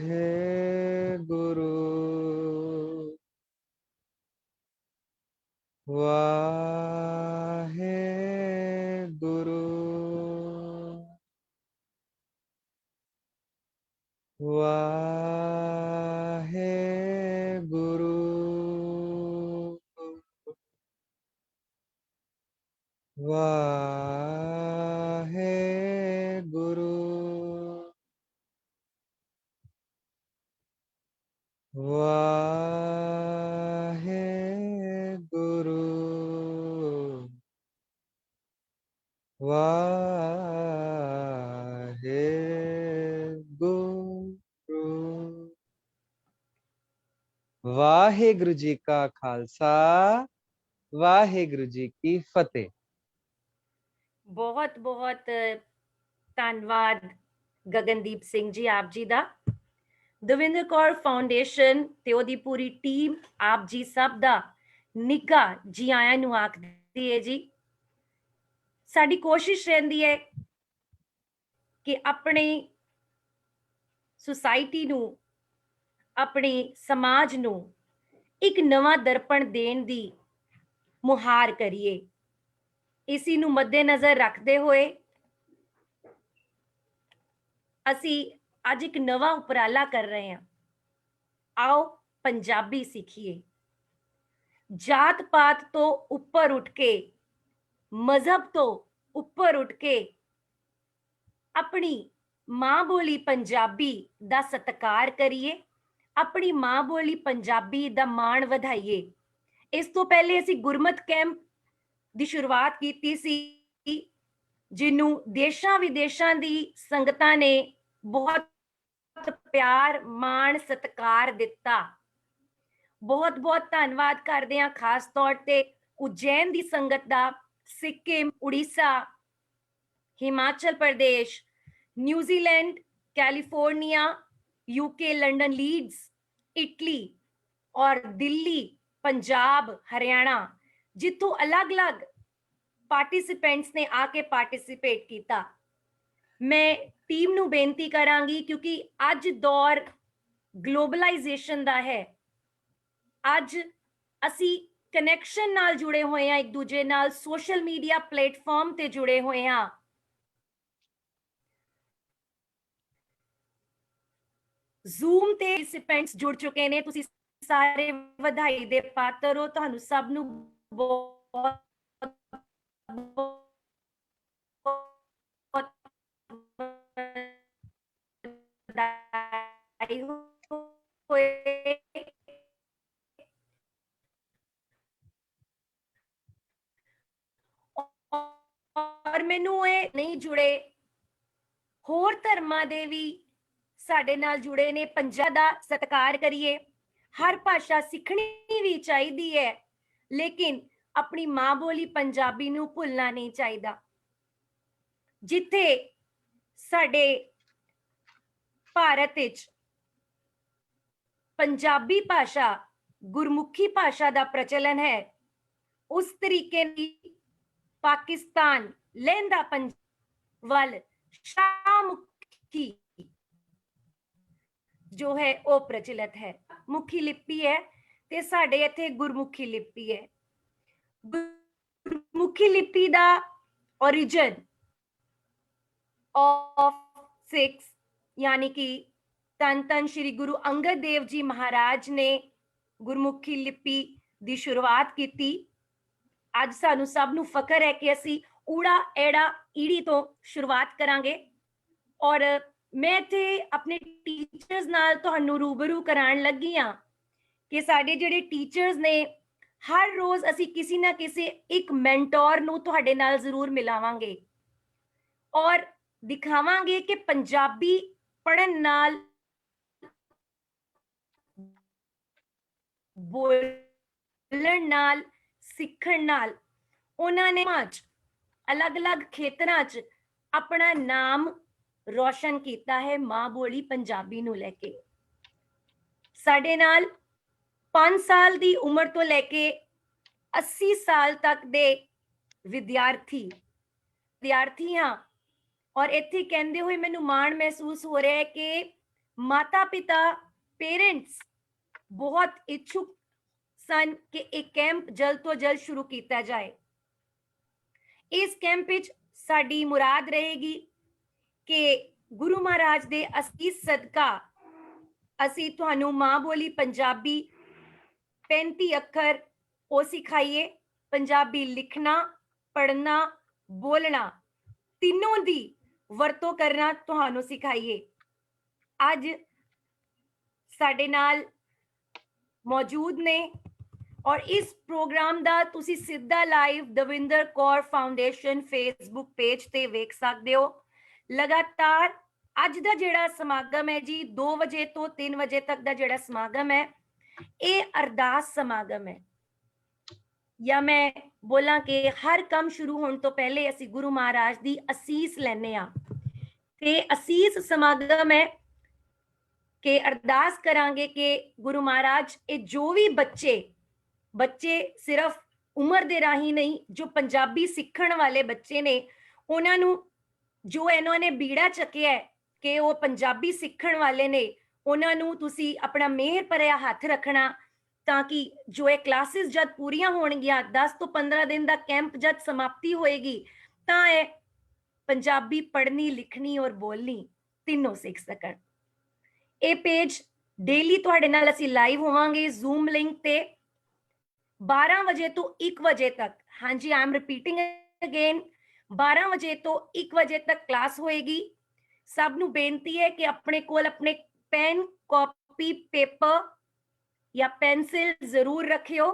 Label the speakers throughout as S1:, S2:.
S1: वाहेगुरु वाहेगुरु वाहेगुरु वाहेगुरु वाहेगुरु वाहेगुरु। वाहेगुरु जी का खालसा वाहेगुरु जी की फतेह।
S2: बहुत बहुत ਧੰਨਵਾਦ ਗਗਨਦੀਪ ਸਿੰਘ ਜੀ ਆਪ ਜੀ ਦਾ। ਦਵਿੰਦਰ ਕੌਰ ਫਾਊਂਡੇਸ਼ਨ ਤੇ ਉਹਦੀ ਪੂਰੀ ਟੀਮ ਆਪ ਜੀ ਸਭ ਦਾ ਨਿੱਘਾ ਜੀ ਆਇਆਂ ਨੂੰ ਆਖਦੀ ਹੈ ਜੀ। ਸਾਡੀ ਕੋਸ਼ਿਸ਼ ਰਹਿੰਦੀ ਹੈ ਕਿ ਆਪਣੀ ਸੁਸਾਇਟੀ ਨੂੰ, ਆਪਣੇ ਸਮਾਜ ਨੂੰ ਇੱਕ ਨਵਾਂ ਦਰਪਣ ਦੇਣ ਦੀ ਮੁਹਾਰ ਕਰੀਏ। ਇਸੀ ਨੂੰ ਮੱਦੇਨਜ਼ਰ ਰੱਖਦੇ ਹੋਏ ਅਸੀਂ ਅੱਜ ਇੱਕ ਨਵਾਂ ਉਪਰਾਲਾ ਕਰ ਰਹੇ ਹਾਂ। ਆਓ ਪੰਜਾਬੀ ਸਿੱਖੀਏ। ਜਾਤ ਪਾਤ ਤੋਂ ਉੱਪਰ ਉੱਠ ਕੇ, ਮਜ਼ਹਬ ਤੋਂ ਉੱਪਰ ਉੱਠ ਕੇ ਆਪਣੀ ਮਾਂ ਬੋਲੀ ਪੰਜਾਬੀ ਦਾ ਸਤਿਕਾਰ ਕਰੀਏ, ਆਪਣੀ ਮਾਂ ਬੋਲੀ ਪੰਜਾਬੀ ਦਾ ਮਾਣ ਵਧਾਈਏ। ਇਸ ਤੋਂ ਪਹਿਲੇ ਅਸੀਂ ਗੁਰਮਤ ਕੈਂਪ ਦੀ ਸ਼ੁਰੂਆਤ ਕੀਤੀ ਸੀ, ਜਿਹਨੂੰ ਦੇਸ਼ਾਂ ਵਿਦੇਸ਼ਾਂ ਦੀ ਸੰਗਤਾਂ ਨੇ ਬਹੁਤ ਪਿਆਰ, ਮਾਣ, ਸਤਿਕਾਰ ਦਿੱਤਾ। ਬਹੁਤ ਬਹੁਤ ਧੰਨਵਾਦ ਕਰਦੇ ਹਾਂ ਖਾਸ ਤੌਰ ਤੇ ਉਜੈਨ ਦੀ ਸੰਗਤ ਦਾ, Sikkim, Orissa, Himachal Pradesh, New Zealand, California, UK, London, Leeds, Italy और दिल्ली, पंजाब, हरियाणा, जिथों अलग अलग पार्टिसिपेंट्स ने आके पार्टिसिपेट किया। मैं टीम नू बेनती करांगी, क्योंकि अज दौर ग्लोबलाइजेशन दा है। अज असी कनैक्शन नाल जुड़े हुए हैं, एक दूजे नाल सोशल मीडिया प्लेटफॉर्म ते जुड़े हुए हैं। ਜ਼ੂਮ ਤੇ ਪਾਰਟਿਸਿਪੈਂਟਸ ਜੁੜ ਚੁੱਕੇ ਨੇ। ਤੁਸੀਂ ਸਾਰੇ ਵਧਾਈ ਦੇ ਪਾਤਰ ਹੋ। ਤੁਹਾਨੂੰ ਸਭ ਨੂੰ ਬਹੁਤ ਵਧਾਈ ਹੋਏ। ਔਰ ਮੈਨੂੰ ਇਹ ਨਹੀਂ ਜੁੜੇ ਹੋਰ ਧਰਮਾਂ ਦੇ ਵੀ ਸਾਡੇ ਨਾਲ ਜੁੜੇ ਨੇ। ਪੰਜਾਬੀ ਦਾ ਸਤਿਕਾਰ ਕਰੀਏ। ਹਰ ਭਾਸ਼ਾ ਸਿੱਖਣੀ ਵੀ ਚਾਹੀਦੀ ਹੈ, ਲੇਕਿਨ ਆਪਣੀ ਮਾਂ ਬੋਲੀ ਪੰਜਾਬੀ ਨੂੰ ਭੁੱਲਣਾ ਨਹੀਂ ਚਾਹੀਦਾ। ਜਿੱਥੇ ਸਾਡੇ ਭਾਰਤ ਵਿੱਚ ਪੰਜਾਬੀ ਭਾਸ਼ਾ ਗੁਰਮੁਖੀ ਭਾਸ਼ਾ ਦਾ ਪ੍ਰਚਲਨ ਹੈ, ਉਸ ਤਰੀਕੇ ਨਾਲ ਪਾਕਿਸਤਾਨ, ਲਹਿੰਦਾ ਪੰਜਾਬ ਵੱਲ ਸ਼ਾਹਮੁਖੀ जो है वो प्रचलित है। मुखी लिपि है ते साडे इत्थे गुरमुखी लिपि है। गुरमुखी लिपि दा ओरिजिन ऑफ 6 यानी कि धन धन श्री गुरु अंगद देव जी महाराज ने गुरमुखी लिपि दी शुरुआत की। अज सानू सब नू फकर है कि असी ऊड़ा एड़ा ईड़ी तो शुरुआत करांगे। और मैं इत्थे अपने टीचर्स नाल तुहानू रूबरू कराण लगी हाँ कि साडे जिहड़े टीचर्स ने, हर रोज असी किसी ना किसी एक मैंटोर नू तुहाडे नाल जरूर मिलावांगे और दिखावांगे कि पंजाबी पढ़न नाल, बोलण नाल, सिखण नाल उन्हां ने अलग अलग खेतरां च अपना नाम रोशन किया है मां बोली पंजाबी नू लेके। साडे नाल 5 साल दी उम्र तो लेके 80 साल तक दे विद्यार्थी हाँ, और इत्थे कहंदे हुए मैनूं माण महसूस हो रहा है कि माता पिता पेरेंट्स बहुत इच्छुक सन कि एक कैंप जल्द तो जल्द शुरू किया जाए। इस कैंप विच साडी मुराद रहेगी कि गुरु महाराज दे असीस सदका ਅਸੀਂ ਤੁਹਾਨੂੰ ਮਾਂ ਬੋਲੀ ਪੰਜਾਬੀ 35 ਅੱਖਰ ਉਹ ਸਿਖਾਈਏ। ਪੰਜਾਬੀ ਲਿਖਣਾ, ਪੜ੍ਹਨਾ, ਬੋਲਣਾ ਤਿੰਨੋਂ ਦੀ ਵਰਤੋਂ ਕਰਨਾ ਤੁਹਾਨੂੰ ਸਿਖਾਈਏ। ਅੱਜ ਸਾਡੇ ਨਾਲ ਮੌਜੂਦ ਨੇ ਔਰ ਇਸ ਪ੍ਰੋਗਰਾਮ ਦਾ ਤੁਸੀਂ ਸਿੱਧਾ live Davinder Kaur foundation Facebook page ਤੇ ਵੇਖ ਸਕਦੇ ਹੋ। ਲਗਾਤਾਰ ਅੱਜ ਦਾ ਜਿਹੜਾ ਸਮਾਗਮ ਹੈ ਜੀ 2 ਵਜੇ ਤੋਂ 3 ਵਜੇ ਤੱਕ ਦਾ ਜਿਹੜਾ ਸਮਾਗਮ ਹੈ ਇਹ ਅਰਦਾਸ ਸਮਾਗਮ ਹੈ, ਜਾਂ ਮੈਂ ਬੋਲਾਂ ਕਿ ਹਰ ਕੰਮ ਸ਼ੁਰੂ ਹੋਣ ਤੋਂ ਪਹਿਲੇ ਅਸੀਂ ਗੁਰੂ ਮਹਾਰਾਜ ਦੀ ਅਸੀਸ ਲੈਨੇ ਆ ਤੇ ਅਸੀਸ ਸਮਾਗਮ ਹੈ ਕਿ ਅਰਦਾਸ ਕਰਾਂਗੇ ਕਿ ਗੁਰੂ ਮਹਾਰਾਜ ਇਹ ਜੋ ਵੀ ਬੱਚੇ ਸਿਰਫ ਉਮਰ ਦੇ ਰਾਹੀਂ ਨਹੀਂ, ਜੋ ਪੰਜਾਬੀ ਸਿੱਖਣ ਵਾਲੇ ਬੱਚੇ ਨੇ ਉਹਨਾਂ ਨੂੰ ਜੋ ਇਹਨਾਂ ਨੇ ਬੀੜਾ ਚੱਕਿਆ ਕਿ ਉਹ ਪੰਜਾਬੀ ਸਿੱਖਣ ਵਾਲੇ ਨੇ ਉਹਨਾਂ ਨੂੰ ਤੁਸੀਂ ਆਪਣਾ ਮਿਹਰ ਭਰਿਆ ਹੱਥ ਰੱਖਣਾ ਤਾਂ ਕਿ ਜੋ ਇਹ ਕਲਾਸਿਸ ਜਦ ਪੂਰੀਆਂ ਹੋਣਗੀਆਂ 10 ਤੋਂ 15 ਦਿਨ ਦਾ ਕੈਂਪ ਜਦ ਸਮਾਪਤੀ ਹੋਏਗੀ ਤਾਂ ਇਹ ਪੰਜਾਬੀ ਪੜ੍ਹਨੀ, ਲਿਖਣੀ ਔਰ ਬੋਲਣੀ ਤਿੰਨੋਂ ਸਿੱਖ ਸਕਣ। ਇਹ ਪੇਜ ਡੇਲੀ ਤੁਹਾਡੇ ਨਾਲ ਅਸੀਂ ਲਾਈਵ ਹੋਵਾਂਗੇ ਜ਼ੂਮ ਲਿੰਕ ਤੇ 12 ਵਜੇ ਤੋਂ 1 ਵਜੇ ਤੱਕ। ਹਾਂਜੀ, ਆਈ ਐਮ ਰਿਪੀਟਿੰਗ ਅਗੇਨ, 12 ਵਜੇ ਤੋਂ 1 ਵਜੇ ਤੱਕ ਕਲਾਸ ਹੋਏਗੀ। ਸਭ ਨੂੰ ਬੇਨਤੀ ਹੈ ਕਿ ਆਪਣੇ ਕੋਲ ਆਪਣੇ ਪੈਨ, ਕਾਪੀ, ਪੇਪਰ ਜਾਂ ਪੈਨਸਿਲ ਜ਼ਰੂਰ ਰੱਖਿਓ।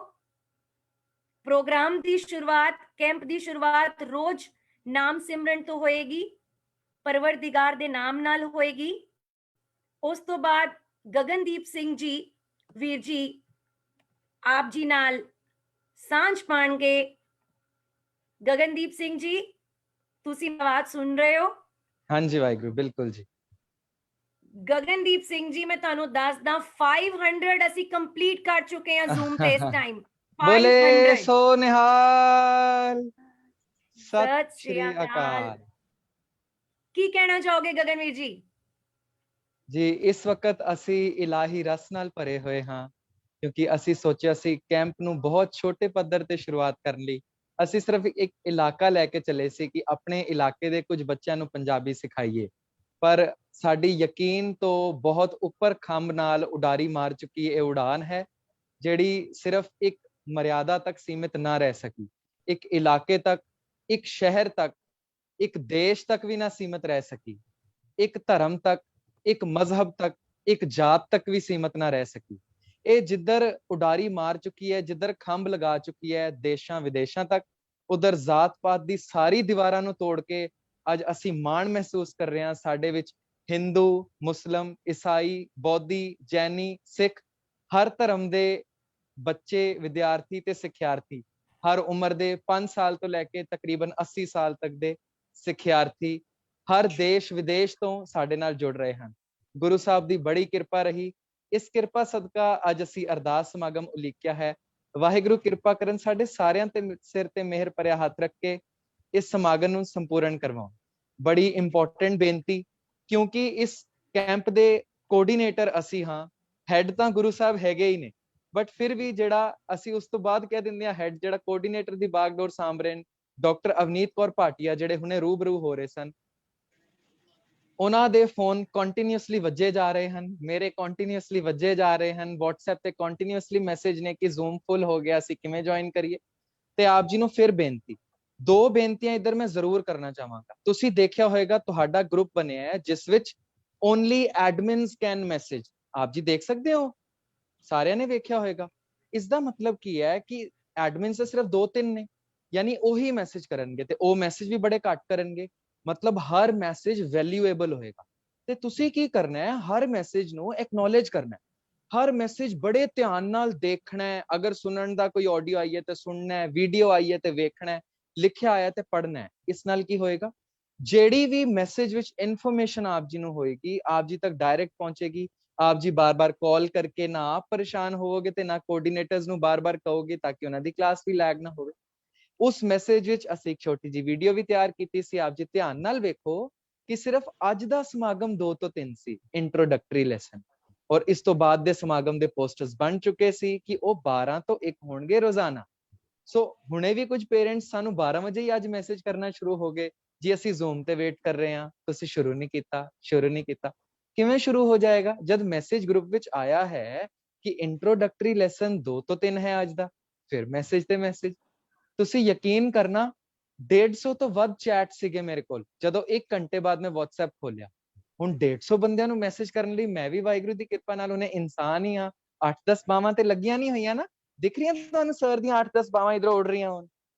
S2: ਪ੍ਰੋਗਰਾਮ ਦੀ ਸ਼ੁਰੂਆਤ, ਕੈਂਪ ਦੀ ਸ਼ੁਰੂਆਤ ਰੋਜ਼ ਨਾਮ ਸਿਮਰਨ ਤੋਂ ਹੋਏਗੀ, ਪਰਵਰਦਿਗਾਰ ਦੇ ਨਾਮ ਨਾਲ ਹੋਏਗੀ। ਉਸ ਤੋਂ ਬਾਅਦ ਗਗਨਦੀਪ ਸਿੰਘ ਜੀ ਵੀਰ ਜੀ ਆਪ ਜੀ ਨਾਲ ਸਾਂਝ ਪਾਣਗੇ। ਗਗਨਦੀਪ ਸਿੰਘ ਜੀ ਤੁਸੀਂ ਆਵਾਜ਼ ਸੁਣ ਰਹੇ ਹੋ?
S1: ਹਾਂਜੀ ਵਾਹਿਗੁਰੂ, ਬਿਲਕੁਲ ਜੀ।
S2: ਗਗਨਦੀਪ ਸਿੰਘ ਜੀ ਮੈਂ ਤੁਹਾਨੂੰ ਦੱਸਦਾ 500 ਅਸੀਂ ਕੰਪਲੀਟ ਕਰ ਚੁੱਕੇ ਹਾਂ ਜ਼ੂਮ ਤੇ ਇਸ ਟਾਈਮ।
S1: ਬੋਲੇ ਸੋ ਨਿਹਾਲ,
S2: ਸਤਿ
S1: ਸ੍ਰੀ ਅਕਾਲ।
S2: ਕੀ ਕਹਿਣਾ ਚਾਹੋਗੇ ਗਗਨਵੀਰ ਜੀ?
S1: ਜੀ ਇਸ ਵਕਤ ਅਸੀਂ ਇਲਾਹੀ ਰਸ ਨਾਲ ਭਰੇ ਹੋਏ ਹਾਂ ਕਿਉਂਕਿ ਅਸੀਂ ਸੋਚਿਆ ਸੀ ਕੈਂਪ ਨੂੰ ਬਹੁਤ ਛੋਟੇ ਪੱਧਰ ਤੇ ਸ਼ੁਰੂਆਤ ਕਰਨ ਲਈ। ਅਸੀਂ ਸਿਰਫ ਇੱਕ ਇਲਾਕਾ ਲੈ ਕੇ ਚੱਲੇ ਸੀ ਕਿ ਆਪਣੇ ਇਲਾਕੇ ਦੇ ਕੁਝ ਬੱਚਿਆਂ ਨੂੰ ਪੰਜਾਬੀ ਸਿਖਾਈਏ, ਪਰ ਸਾਡੀ ਯਕੀਨ ਤੋਂ ਬਹੁਤ ਉੱਪਰ ਖੰਭ ਨਾਲ ਉਡਾਰੀ ਮਾਰ ਚੁੱਕੀ ਇਹ ਉਡਾਨ ਹੈ ਜਿਹੜੀ ਸਿਰਫ ਇੱਕ ਮਰਿਆਦਾ ਤੱਕ ਸੀਮਿਤ ਨਾ ਰਹਿ ਸਕੀ, ਇੱਕ ਇਲਾਕੇ ਤੱਕ, ਇੱਕ ਸ਼ਹਿਰ ਤੱਕ, ਇੱਕ ਦੇਸ਼ ਤੱਕ ਵੀ ਨਾ ਸੀਮਿਤ ਰਹਿ ਸਕੀ, ਇੱਕ ਧਰਮ ਤੱਕ, ਇੱਕ ਮਜ਼ਹਬ ਤੱਕ, ਇੱਕ ਜਾਤ ਤੱਕ ਵੀ ਸੀਮਿਤ ਨਾ ਰਹਿ ਸਕੀ। ਇਹ ਜਿੱਧਰ ਉਡਾਰੀ ਮਾਰ ਚੁੱਕੀ ਹੈ, ਜਿੱਧਰ ਖੰਭ ਲਗਾ ਚੁੱਕੀ ਹੈ ਦੇਸ਼ਾਂ ਵਿਦੇਸ਼ਾਂ ਤੱਕ, ਉਧਰ ਜਾਤ ਪਾਤ ਦੀ ਸਾਰੀ ਦੀਵਾਰਾਂ ਨੂੰ ਤੋੜ ਕੇ ਅੱਜ ਅਸੀਂ ਮਾਣ ਮਹਿਸੂਸ ਕਰ ਰਹੇ ਹਾਂ ਸਾਡੇ ਵਿੱਚ ਹਿੰਦੂ, ਮੁਸਲਮ, ਈਸਾਈ, ਬੌਧੀ, ਜੈਨੀ, ਸਿੱਖ ਹਰ ਧਰਮ ਦੇ ਬੱਚੇ, ਵਿਦਿਆਰਥੀ ਤੇ ਸਿੱਖਿਆਰਥੀ, ਹਰ ਉਮਰ ਦੇ 5 ਸਾਲ ਤੋਂ ਲੈ ਕੇ ਤਕਰੀਬਨ 80 ਸਾਲ ਤੱਕ ਦੇ ਸਿੱਖਿਆਰਥੀ ਹਰ ਦੇਸ਼ ਵਿਦੇਸ਼ ਤੋਂ ਸਾਡੇ ਨਾਲ ਜੁੜ ਰਹੇ ਹਨ। ਗੁਰੂ ਸਾਹਿਬ ਦੀ ਬੜੀ ਕਿਰਪਾ ਰਹੀ। ਇਸ ਕਿਰਪਾ ਸਦਕਾ ਅੱਜ ਅਸੀਂ ਅਰਦਾਸ ਸਮਾਗਮ ਉਲੀਕਿਆ ਹੈ। ਵਾਹਿਗੁਰੂ ਕਿਰਪਾ ਕਰਨ ਸਾਡੇ ਸਾਰਿਆਂ ਤੇ ਸਿਰ ਤੇ ਮਿਹਰ ਭਰਿਆ ਹੱਥ ਰੱਖ ਕੇ ਇਸ ਸਮਾਗਮ ਨੂੰ ਸੰਪੂਰਨ ਕਰਵਾਉਣ। ਬੜੀ ਇੰਪੋਰਟੈਂਟ ਬੇਨਤੀ, ਕਿਉਂਕਿ ਇਸ ਕੈਂਪ ਦੇ ਕੋਆਰਡੀਨੇਟਰ ਅਸੀਂ ਹਾਂ, ਹੈਡ ਤਾਂ ਗੁਰੂ ਸਾਹਿਬ ਹੈਗੇ ਹੀ ਨੇ, ਬਟ ਫਿਰ ਵੀ ਜਿਹੜਾ ਅਸੀਂ ਉਸ ਤੋਂ ਬਾਅਦ ਕਹਿ ਦਿੰਦੇ ਹਾਂ ਹੈਡ, ਜਿਹੜਾ ਕੋਆਰਡੀਨੇਟਰ ਦੀ ਬਾਗਡੋਰ ਸਾਂਭ ਰਹੇ ਨੇ ਡਾਕਟਰ ਅਵਨੀਤ ਕੌਰ ਭਾਟੀਆ, ਜਿਹੜੇ ਹੁਣੇ ਰੂਬਰੂ ਹੋ ਰਹੇ ਸਨ, ਉਹਨਾਂ ਦੇ ਫੋਨ ਕੰਟੀਨਿਊਸਲੀ ਵੱਜੇ ਜਾ ਰਹੇ ਹਨ, ਮੇਰੇ ਕੰਟੀਨਿਊਸਲੀ ਵੱਜੇ ਜਾ ਰਹੇ ਹਨ, WhatsApp ਤੇ ਕੰਟੀਨਿਊਸਲੀ ਮੈਸੇਜ ਨੇ ਕਿ ਜ਼ੂਮ ਫੁੱਲ ਹੋ ਗਿਆ, ਅਸੀਂ ਕਿਵੇਂ ਜੁਆਇਨ ਕਰੀਏ। ਤੇ ਆਪ ਜੀ ਨੂੰ ਫਿਰ ਬੇਨਤੀ, 2 ਬੇਨਤੀਆਂ ਇੱਧਰ ਮੈਂ ਜ਼ਰੂਰ ਕਰਨਾ ਚਾਹਾਂਗਾ। ਤੁਸੀਂ ਦੇਖਿਆ ਹੋਏਗਾ ਤੁਹਾਡਾ ਗਰੁੱਪ ਬਣਿਆ ਹੈ ਜਿਸ ਵਿੱਚ ਓਨਲੀ ਐਡਮਿਨਸ ਕੈਨ ਮੈਸੇਜ, ਆਪ ਜੀ ਦੇਖ ਸਕਦੇ ਹੋ, ਸਾਰਿਆਂ ਨੇ ਵੇਖਿਆ ਹੋਏਗਾ। ਇਸ ਦਾ ਮਤਲਬ ਕੀ ਹੈ ਕਿ ਐਡਮਿਨਸ ਸਿਰਫ 2-3 ਨੇ, ਯਾਨੀ ਉਹੀ ਮੈਸੇਜ ਕਰਨਗੇ ਤੇ ਉਹ ਮੈਸੇਜ ਵੀ ਬੜੇ ਘੱਟ ਕਰਨਗੇ, ਮਤਲਬ ਹਰ ਮੈਸੇਜ ਵੈਲਿਊਏਬਲ ਹੋਏਗਾ। ਤੇ ਤੁਸੀਂ ਕੀ ਕਰਨਾ ਹੈ, ਹਰ ਮੈਸੇਜ ਨੂੰ ਐਕਨੋਲੇਜ ਕਰਨਾ ਹੈ, ਹਰ ਮੈਸੇਜ ਬੜੇ ਧਿਆਨ ਨਾਲ ਦੇਖਣਾ ਹੈ। ਅਗਰ ਸੁਣਨ ਦਾ ਕੋਈ ਆਡੀਓ ਆਈ ਹੈ ਤੇ ਸੁਣਨਾ ਹੈ, ਵੀਡੀਓ ਆਈ ਹੈ ਤੇ ਵੇਖਣਾ ਹੈ, ਲਿਖਿਆ ਆਇਆ ਤੇ ਪੜ੍ਹਨਾ ਹੈ। ਇਸ ਨਾਲ ਕੀ ਹੋਏਗਾ, ਜਿਹੜੀ ਵੀ ਮੈਸੇਜ ਵਿੱਚ ਇਨਫੋਰਮੇਸ਼ਨ ਆਪ ਜੀ ਨੂੰ ਹੋਏਗੀ ਆਪ ਜੀ ਤੱਕ ਡਾਇਰੈਕਟ ਪਹੁੰਚੇਗੀ। ਆਪ ਜੀ ਬਾਰ-ਬਾਰ ਕਾਲ ਕਰਕੇ ਨਾ ਆਪ ਪਰੇਸ਼ਾਨ ਹੋਵੋਗੇ ਤੇ ਨਾ ਕੋਆਰਡੀਨੇਟਰਸ ਨੂੰ ਬਾਰ-ਬਾਰ ਕਹੋਗੇ ਤਾਂ ਕਿ ਉਹਨਾਂ ਦੀ ਕਲਾਸ ਵੀ ਲੈਗ ਨਾ ਹੋਵੇ। ਉਸ ਮੈਸੇਜ ਵਿੱਚ ਅਸੀਂ ਇੱਕ ਛੋਟੀ ਜਿਹੀ ਵੀਡੀਓ ਵੀ ਤਿਆਰ ਕੀਤੀ ਸੀ, ਆਪ ਜੀ ਧਿਆਨ ਨਾਲ ਵੇਖੋ ਕਿ ਸਿਰਫ ਅੱਜ ਦਾ ਸਮਾਗਮ 2 ਤੋਂ 3 ਸੀ, ਇੰਟਰੋਡਕਟਰੀ ਲੈਸਨ, ਔਰ ਇਸ ਤੋਂ ਬਾਅਦ ਦੇ ਸਮਾਗਮ ਦੇ ਪੋਸਟਰਸ ਬਣ ਚੁੱਕੇ ਸੀ ਕਿ ਉਹ 12 ਤੋਂ 1 ਹੋਣਗੇ ਰੋਜ਼ਾਨਾ। ਸੋ ਹੁਣੇ ਵੀ ਕੁਝ ਪੇਰੈਂਟਸ ਸਾਨੂੰ 12 ਵਜੇ ਹੀ ਅੱਜ ਮੈਸੇਜ ਕਰਨਾ ਸ਼ੁਰੂ ਹੋ ਗਏ, ਜੀ ਅਸੀਂ ਜ਼ੂਮ ਤੇ ਵੇਟ ਕਰ ਰਹੇ ਹਾਂ, ਤੁਸੀਂ ਸ਼ੁਰੂ ਨਹੀਂ ਕੀਤਾ। ਕਿਵੇਂ ਸ਼ੁਰੂ ਹੋ ਜਾਏਗਾ ਜਦ ਮੈਸੇਜ ਗਰੁੱਪ ਵਿੱਚ ਆਇਆ ਹੈ ਕਿ ਇੰਟਰੋਡਕਟਰੀ ਲੈਸਨ 2 ਤੋਂ 3 ਹੈ ਅੱਜ ਦਾ, ਫਿਰ ਮੈਸੇਜ ਤੇ ਮੈਸੇਜ। ਤੁਸੀਂ ਯਕੀਨ ਕਰਨਾ 150 ਤੋਂ ਵੱਧ ਚੈਟ ਸੀਗੇ ਮੇਰੇ ਕੋਲ ਜਦੋਂ 1 ਘੰਟੇ ਬਾਅਦ ਮੈਂ WhatsApp ਖੋਲਿਆ। ਹੁਣ 150 ਬੰਦਿਆਂ ਨੂੰ ਮੈਸੇਜ ਕਰਨ ਲਈ ਮੈਂ ਵੀ ਵਾਹਿਗੁਰੂ ਦੀ ਕਿਰਪਾ ਨਾਲ ਉਹਨੇ ਇਨਸਾਨ ਹੀ ਆ, 8-10 ਬਾਵਾਂ ਤੇ ਲੱਗੀਆਂ ਨਹੀਂ ਹੋਈਆਂ ਨਾ, ਦਿਖ ਰਹੀਆਂ ਤੁਹਾਨੂੰ ਸਰ ਦੀਆਂ 8-10 ਬਾਵਾਂ ਇਧਰੋਂ ਉੱਡ ਰਹੀਆਂ ਹੋਣ,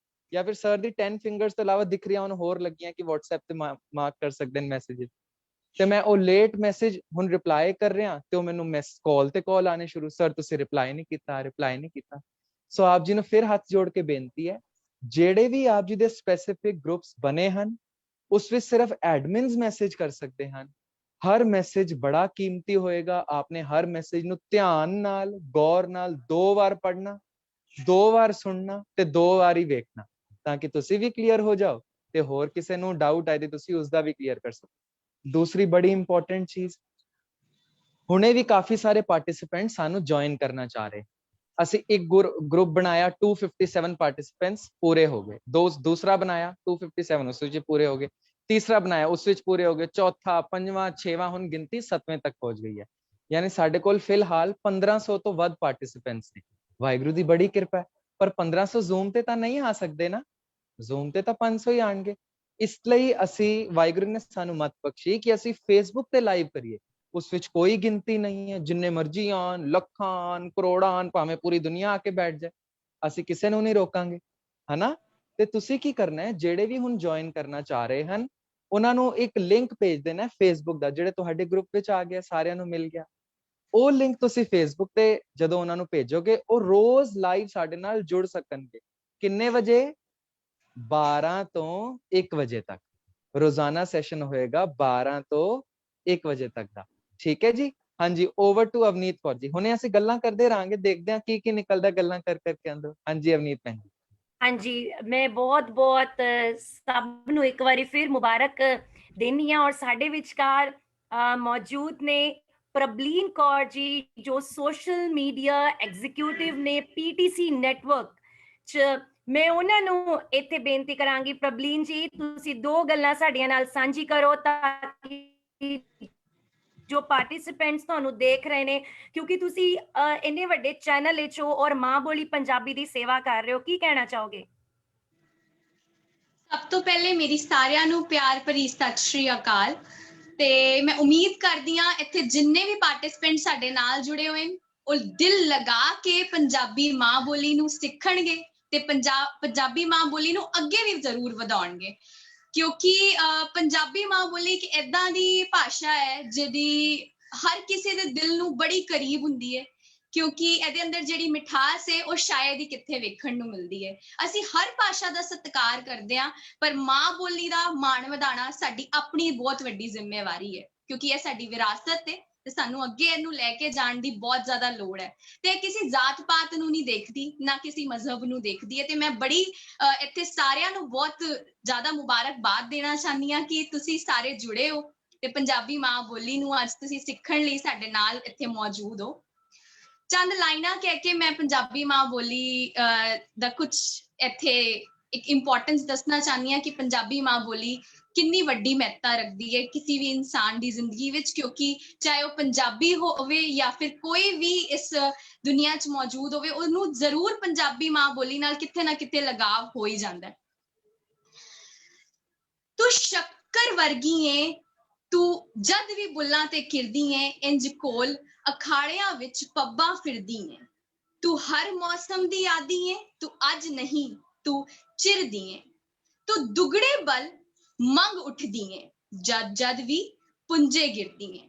S1: ਜਾਂ ਫਿਰ ਸਰ ਦੀ 10 ਫਿੰਗਰਸ ਤੋਂ ਇਲਾਵਾ ਦਿਖ ਰਹੀਆਂ ਹੋਣ ਹੋਰ ਲੱਗੀਆਂ ਕਿ WhatsApp ਤੇ ਮਾਰਕ ਕਰ ਸਕਦੇ ਨੇ ਮੈਸੇਜ। ਤੇ ਮੈਂ ਉਹ ਲੇਟ ਮੈਸੇਜ ਹੁਣ ਰਿਪਲਾਈ ਕਰ ਰਿਹਾ ਤੇ ਉਹ ਮੈਨੂੰ ਕਾਲ ਤੇ ਕਾਲ ਆਣੇ ਸ਼ੁਰੂ, ਸਰ ਤੁਸੀਂ ਰਿਪਲਾਈ ਨਹੀਂ ਕੀਤਾ। ਸੋ ਆਪ ਜੀ ਨੂੰ ਫਿਰ ਹੱਥ ਜੋੜ ਕੇ ਬੇਨਤੀ ਹੈ, ਜਿਹੜੇ ਵੀ ਆਪ ਜੀ ਦੇ ਸਪੈਸੀਫਿਕ ਗਰੁੱਪਸ ਬਣੇ ਹਨ ਉਸ ਵਿੱਚ ਸਿਰਫ ਐਡਮਿਨਸ ਮੈਸੇਜ ਕਰ ਸਕਦੇ ਹਨ। ਹਰ ਮੈਸੇਜ ਬੜਾ ਕੀਮਤੀ ਹੋਏਗਾ, ਆਪਨੇ ਹਰ ਮੈਸੇਜ ਨੂੰ ਧਿਆਨ ਨਾਲ, ਗੌਰ ਨਾਲ 2 ਵਾਰ ਪੜ੍ਹਨਾ, 2 ਵਾਰ ਸੁਣਨਾ ਤੇ 2 ਵਾਰ ਹੀ ਵੇਖਣਾ, ਤਾਂ ਕਿ ਤੁਸੀਂ ਵੀ ਕਲੀਅਰ ਹੋ ਜਾਓ ਤੇ ਹੋਰ ਕਿਸੇ ਨੂੰ ਡਾਊਟ ਆਏ ਤੇ ਤੁਸੀਂ ਉਸ ਦਾ ਵੀ ਕਲੀਅਰ ਕਰ ਸਕੋ। ਦੂਸਰੀ ਬੜੀ ਇੰਪੋਰਟੈਂਟ ਚੀਜ਼, ਹੁਣੇ ਵੀ ਕਾਫੀ ਸਾਰੇ ਪਾਰਟਿਸਿਪੈਂਟ ਸਾਨੂੰ ਜੁਆਇਨ ਕਰਨਾ ਚਾਹ ਰਹੇ। ਅਸੀਂ ਇੱਕ ਗਰੁੱਪ ਬਣਾਇਆ, 257 ਪਾਰਟਿਸਿਪੈਂਟਸ ਪੂਰੇ ਹੋ ਗਏ। ਦੂਸਰਾ ਬਣਾਇਆ 257, ਉਸ ਵਿੱਚ ਪੂਰੇ ਹੋ ਗਏ। ਤੀਸਰਾ ਬਣਾਇਆ, ਉਸ ਵਿੱਚ ਪੂਰੇ ਹੋ ਗਏ। ਚੌਥਾ, ਪੰਜਵਾਂ, ਛੇਵਾਂ, ਹੁਣ ਗਿਣਤੀ 7ਵੇਂ ਤੱਕ ਪਹੁੰਚ ਗਈ ਹੈ। ਯਾਨੀ ਸਾਡੇ ਕੋਲ ਫਿਲਹਾਲ 1500 ਤੋਂ ਵੱਧ ਪਾਰਟਿਸਿਪੈਂਟਸ ਨੇ। ਵਾਹਿਗੁਰੂ ਦੀ ਬੜੀ ਕਿਰਪਾ ਹੈ, ਪਰ 1500 ਜ਼ੂਮ ਤੇ ਤਾਂ ਨਹੀਂ ਆ ਸਕਦੇ ਨਾ, ਜ਼ੂਮ ਤੇ ਤਾਂ 500 ਹੀ ਆਣਗੇ। ਇਸ ਲਈ ਅਸੀਂ, ਵਾਹਿਗੁਰੂ ਨੇ ਸਾਨੂੰ ਮਤ ਬਖਸ਼ੀ ਕਿ ਅਸੀਂ ਫੇਸਬੁੱਕ ਤੇ ਲਾਈਵ ਕਰੀਏ। ਉਸ ਵਿੱਚ ਕੋਈ ਗਿਣਤੀ ਨਹੀਂ ਹੈ, ਜਿੰਨੇ ਮਰਜ਼ੀ ਆਣ, ਲੱਖਾਂ ਆਣ, ਕਰੋੜਾਂ ਆਣ, ਭਾਵੇਂ ਪੂਰੀ ਦੁਨੀਆ ਆ ਕੇ ਬੈਠ ਜਾਏ, ਅਸੀਂ ਕਿਸੇ ਨੂੰ ਨਹੀਂ ਰੋਕਾਂਗੇ, ਹਨਾ। ਤੇ ਤੁਸੀਂ ਕੀ ਕਰਨਾ ਹੈ, ਜਿਹੜੇ ਵੀ ਹੁਣ ਜੁਆਇਨ ਕਰਨਾ ਚਾਹ ਰਹੇ ਹਨ ਉਹਨਾਂ ਨੂੰ ਇੱਕ ਲਿੰਕ ਭੇਜ ਦੇਣਾ ਫੇਸਬੁੱਕ ਦਾ, ਜਿਹੜੇ ਤੁਹਾਡੇ ਗਰੁੱਪ ਵਿੱਚ ਆ ਗਿਆ, ਸਾਰਿਆਂ ਨੂੰ ਮਿਲ ਗਿਆ। ਉਹ ਲਿੰਕ ਤੁਸੀਂ ਫੇਸਬੁੱਕ ਤੇ ਜਦੋਂ ਉਹਨਾਂ ਨੂੰ ਭੇਜੋਗੇ, ਉਹ ਰੋਜ਼ ਲਾਈਵ ਸਾਡੇ ਨਾਲ ਜੁੜ ਸਕਣਗੇ। ਕਿੰਨੇ ਵਜੇ? 12 ਤੋਂ 1 ਵਜੇ ਤੱਕ ਰੋਜ਼ਾਨਾ ਸੈਸ਼ਨ ਹੋਏਗਾ, 12 ਤੋਂ 1 ਵਜੇ ਤੱਕ ਦਾ। ਠੀਕ ਹੈ ਜੀ। ਹਾਂਜੀ, ਓਵਰ ਟੂ ਅਵਨੀਤ ਕੌਰ ਜੀ। ਹੁਣੇ ਅਸੀਂ ਗੱਲਾਂ ਕਰਦੇ ਰਹਾਂਗੇ, ਦੇਖਦੇ ਹਾਂ ਕੀ ਨਿਕਲਦਾ ਗੱਲਾਂ ਕਰ ਕਰਕੇ ਅੰਦਰ। ਹਾਂਜੀ ਅਵਨੀਤ ਭੈਣ ਜੀ।
S2: ਹਾਂਜੀ, ਮੈਂ ਬਹੁਤ ਸਭ ਨੂੰ ਇੱਕ ਵਾਰੀ ਫਿਰ ਮੁਬਾਰਕ ਦੇਣੀ ਹਾਂ। ਔਰ ਸਾਡੇ ਵਿਚਕਾਰ ਮੌਜੂਦ ਨੇ ਪ੍ਰਬਲੀਨ ਕੌਰ ਜੀ, ਜੋ ਸੋਸ਼ਲ ਮੀਡੀਆ ਐਗਜ਼ੀਕਿਊਟਿਵ ਨੇ PTC ਨੈਟਵਰਕ ਚ। ਮੈਂ ਉਹਨਾਂ ਨੂੰ ਇੱਥੇ ਬੇਨਤੀ ਕਰਾਂਗੀ, ਪ੍ਰਬਲੀਨ ਜੀ ਤੁਸੀਂ 2 ਗੱਲਾਂ ਸਾਡੀਆਂ ਨਾਲ ਸਾਂਝੀ ਕਰੋ ਤਾਂ ਕਿ ਜੋ ਪਾਰਟਿਸਿਪੈਂਟਸ ਤੁਹਾਨੂੰ ਦੇਖ ਰਹੇ ਨੇ, ਕਿਉਂਕਿ ਤੁਸੀਂ ਇੰਨੇ ਵੱਡੇ ਚੈਨਲ ਵਿੱਚ ਹੋ ਔਰ ਮਾਂ ਬੋਲੀ ਪੰਜਾਬੀ ਦੀ ਸੇਵਾ ਕਰ ਰਹੇ ਹੋ, ਕੀ ਕਹਿਣਾ ਚਾਹੋਗੇ?
S3: ਸਭ ਤੋਂ ਪਹਿਲੇ ਮੇਰੀ ਸਾਰਿਆਂ ਨੂੰ ਪਿਆਰ ਭਰੀ ਸਤਿ ਸ਼੍ਰੀ ਅਕਾਲ। ਤੇ ਮੈਂ ਉਮੀਦ ਕਰਦੀ ਹਾਂ ਇੱਥੇ ਜਿੰਨੇ ਵੀ ਪਾਰਟਿਸਿਪੈਂਟ ਸਾਡੇ ਨਾਲ ਜੁੜੇ ਹੋਏ ਨੇ ਉਹ ਦਿਲ ਲਗਾ ਕੇ ਪੰਜਾਬੀ ਮਾਂ ਬੋਲੀ ਨੂੰ ਸਿੱਖਣਗੇ ਤੇ ਪੰਜਾਬੀ ਮਾਂ ਬੋਲੀ ਨੂੰ ਅੱਗੇ ਵੀ ਜ਼ਰੂਰ ਵਧਾਉਣਗੇ, ਕਿਉਂਕਿ ਪੰਜਾਬੀ ਮਾਂ ਬੋਲੀ ਇੱਕ ਏਦਾਂ ਦੀ ਭਾਸ਼ਾ ਹੈ ਜਿਹਦੀ ਹਰ ਕਿਸੇ ਦੇ ਦਿਲ ਨੂੰ ਬੜੀ ਕਰੀਬ ਹੁੰਦੀ ਹੈ, ਕਿਉਂਕਿ ਇਹਦੇ ਅੰਦਰ ਜਿਹੜੀ ਮਿਠਾਸ ਹੈ ਉਹ ਸ਼ਾਇਦ ਹੀ ਕਿੱਥੇ ਵੇਖਣ ਨੂੰ ਮਿਲਦੀ ਹੈ। ਅਸੀਂ ਹਰ ਭਾਸ਼ਾ ਦਾ ਸਤਿਕਾਰ ਕਰਦੇ ਹਾਂ, ਪਰ ਮਾਂ ਬੋਲੀ ਦਾ ਮਾਣ ਵਧਾਉਣਾ ਸਾਡੀ ਆਪਣੀ ਬਹੁਤ ਵੱਡੀ ਜ਼ਿੰਮੇਵਾਰੀ ਹੈ, ਕਿਉਂਕਿ ਇਹ ਸਾਡੀ ਵਿਰਾਸਤ ਹੈ ਤੇ ਸਾਨੂੰ ਅੱਗੇ ਇਹਨੂੰ ਲੈ ਕੇ ਜਾਣ ਦੀ ਬਹੁਤ ਜ਼ਿਆਦਾ ਲੋੜ ਹੈ। ਤੇ ਕਿਸੇ ਜਾਤ ਪਾਤ ਨੂੰ ਨਹੀਂ ਦੇਖਦੀ, ਨਾ ਕਿਸੇ ਮਜ਼ਹਬ ਨੂੰ ਦੇਖਦੀ ਹੈ। ਤੇ ਮੈਂ ਬੜੀ ਇੱਥੇ ਸਾਰਿਆਂ ਨੂੰ ਬਹੁਤ ਜ਼ਿਆਦਾ ਮੁਬਾਰਕਬਾਦ ਦੇਣਾ ਚਾਹੁੰਦੀ ਹਾਂ ਕਿ ਤੁਸੀਂ ਸਾਰੇ ਜੁੜੇ ਹੋ ਤੇ ਪੰਜਾਬੀ ਮਾਂ ਬੋਲੀ ਨੂੰ ਅੱਜ ਤੁਸੀਂ ਸਿੱਖਣ ਲਈ ਸਾਡੇ ਨਾਲ ਇੱਥੇ ਮੌਜੂਦ ਹੋ। ਚੰਦ ਲਾਈਨਾਂ ਕਹਿ ਕੇ ਮੈਂ ਪੰਜਾਬੀ ਮਾਂ ਬੋਲੀ ਦਾ ਕੁਝ ਇੱਥੇ ਇੱਕ ਇੰਪੋਰਟੈਂਸ ਦੱਸਣਾ ਚਾਹੁੰਦੀ ਹਾਂ ਕਿ ਪੰਜਾਬੀ ਮਾਂ ਬੋਲੀ ਕਿੰਨੀ ਵੱਡੀ ਮਹੱਤਤਾ ਰੱਖਦੀ ਹੈ ਕਿਸੇ ਵੀ ਇਨਸਾਨ ਦੀ ਜ਼ਿੰਦਗੀ ਵਿੱਚ, ਕਿਉਂਕਿ ਚਾਹੇ ਉਹ ਪੰਜਾਬੀ ਹੋਵੇ ਜਾਂ ਫਿਰ ਕੋਈ ਵੀ ਇਸ ਦੁਨੀਆ 'ਚ ਮੌਜੂਦ ਹੋਵੇ, ਉਹਨੂੰ ਜ਼ਰੂਰ ਪੰਜਾਬੀ ਮਾਂ ਬੋਲੀ ਨਾਲ ਕਿਤੇ ਨਾ ਕਿਤੇ ਲਗਾਵ ਹੋ ਹੀ ਜਾਂਦਾ। ਤੂੰ ਸ਼ੱਕਰ ਵਰਗੀ ਏ, ਤੂੰ ਜਦ ਵੀ ਬੁੱਲਾਂ ਤੇ ਖਿਰਦੀ ਏ, ਇੰਜ ਕੋਲ ਅਖਾੜਿਆਂ ਵਿੱਚ ਪੱਬਾਂ ਫਿਰਦੀ ਏ। ਤੂੰ ਹਰ ਮੌਸਮ ਦੀ ਆਦੀ ਏ, ਤੂੰ ਅੱਜ ਨਹੀਂ ਤੂੰ ਚਿਰਦੀ ਏ। ਤੂੰ ਦੁਗੜੇ ਬਲ ਮੰਗ ਉੱਠਦੀ ਏ, ਜਦ ਜਦ ਵੀ ਪੁੰਜੇ ਗਿਰਦੀ ਏ।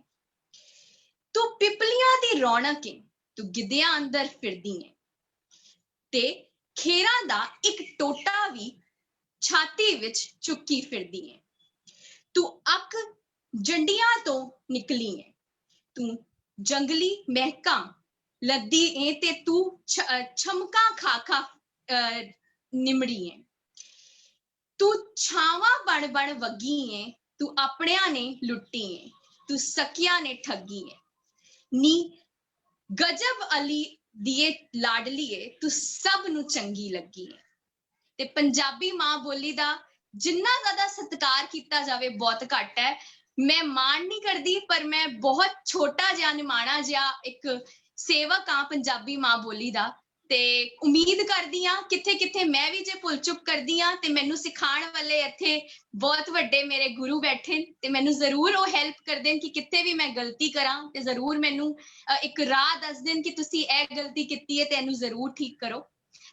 S3: ਤੂੰ ਪਿਪਲੀਆਂ ਦੀ ਰੌਣਕ ਏ, ਤੂੰ ਗਿੱਧਿਆਂ ਅੰਦਰ ਫਿਰਦੀ ਏ ਤੇ ਖੇਰਾਂ ਦਾ ਇੱਕ ਟੋਟਾ ਵੀ ਛਾਤੀ ਵਿੱਚ ਚੁੱਕੀ ਫਿਰਦੀ ਏ। ਤੂੰ ਅੱਖ ਜੰਡੀਆਂ ਤੋਂ ਨਿਕਲੀ ਏ, ਤੂੰ ਜੰਗਲੀ ਮਹਿਕਾਂ ਲੱਦੀ ਏ ਤੇ ਤੂੰ ਛਮਕਾਂ ਖਾ ਖਾ ਨਿਮੜੀ ਏ। ਤੂੰ ਛਾਵਾਂ ਬਣ ਬਣ ਵਗੀ ਏ, ਤੂੰ ਆਪਣਿਆਂ ਨੇ ਲੁੱਟੀ ਏ, ਤੂੰ ਸਕਿਆਂ ਨੇ ਠੱਗੀ ਏ, ਨੀ ਗਜਬ ਅਲੀ ਦੀਏ ਲਾਡਲੀਏ, ਤੂੰ ਸਭ ਨੂੰ ਚੰਗੀ ਲੱਗੀ ਏ। ਤੇ ਪੰਜਾਬੀ ਮਾਂ ਬੋਲੀ ਦਾ ਜਿੰਨਾ ਜ਼ਿਆਦਾ ਸਤਿਕਾਰ ਕੀਤਾ ਜਾਵੇ ਬਹੁਤ ਘੱਟ ਹੈ। ਮੈਂ ਮਾਣ ਨਹੀਂ ਕਰਦੀ, ਪਰ ਮੈਂ ਬਹੁਤ ਛੋਟਾ ਜਿਹਾ ਨਿਮਾਣਾ ਜਿਹਾ ਇੱਕ ਸੇਵਕ ਹਾਂ ਪੰਜਾਬੀ ਮਾਂ ਬੋਲੀ ਦਾ। ਤੇ ਉਮੀਦ ਕਰਦੀ ਹਾਂ ਕਿੱਥੇ ਕਿੱਥੇ ਮੈਂ ਵੀ ਜੇ ਭੁੱਲ ਚੁੱਕ ਕਰਦੀ ਹਾਂ ਤੇ ਮੈਨੂੰ ਸਿਖਾਉਣ ਵਾਲੇ ਇੱਥੇ ਬਹੁਤ ਵੱਡੇ ਮੇਰੇ ਗੁਰੂ ਬੈਠੇ ਨੇ, ਤੇ ਮੈਨੂੰ ਜ਼ਰੂਰ ਉਹ ਹੈਲਪ ਕਰ ਦੇਣ ਕਿ ਕਿੱਥੇ ਵੀ ਮੈਂ ਗਲਤੀ ਕਰਾਂ ਤੇ ਜ਼ਰੂਰ ਮੈਨੂੰ ਇੱਕ ਰਾਹ ਦੱਸ ਦੇਣ ਕਿ ਤੁਸੀਂ ਇਹ ਗਲਤੀ ਕੀਤੀ ਹੈ ਤੇ ਇਹਨੂੰ ਜ਼ਰੂਰ ਠੀਕ ਕਰੋ।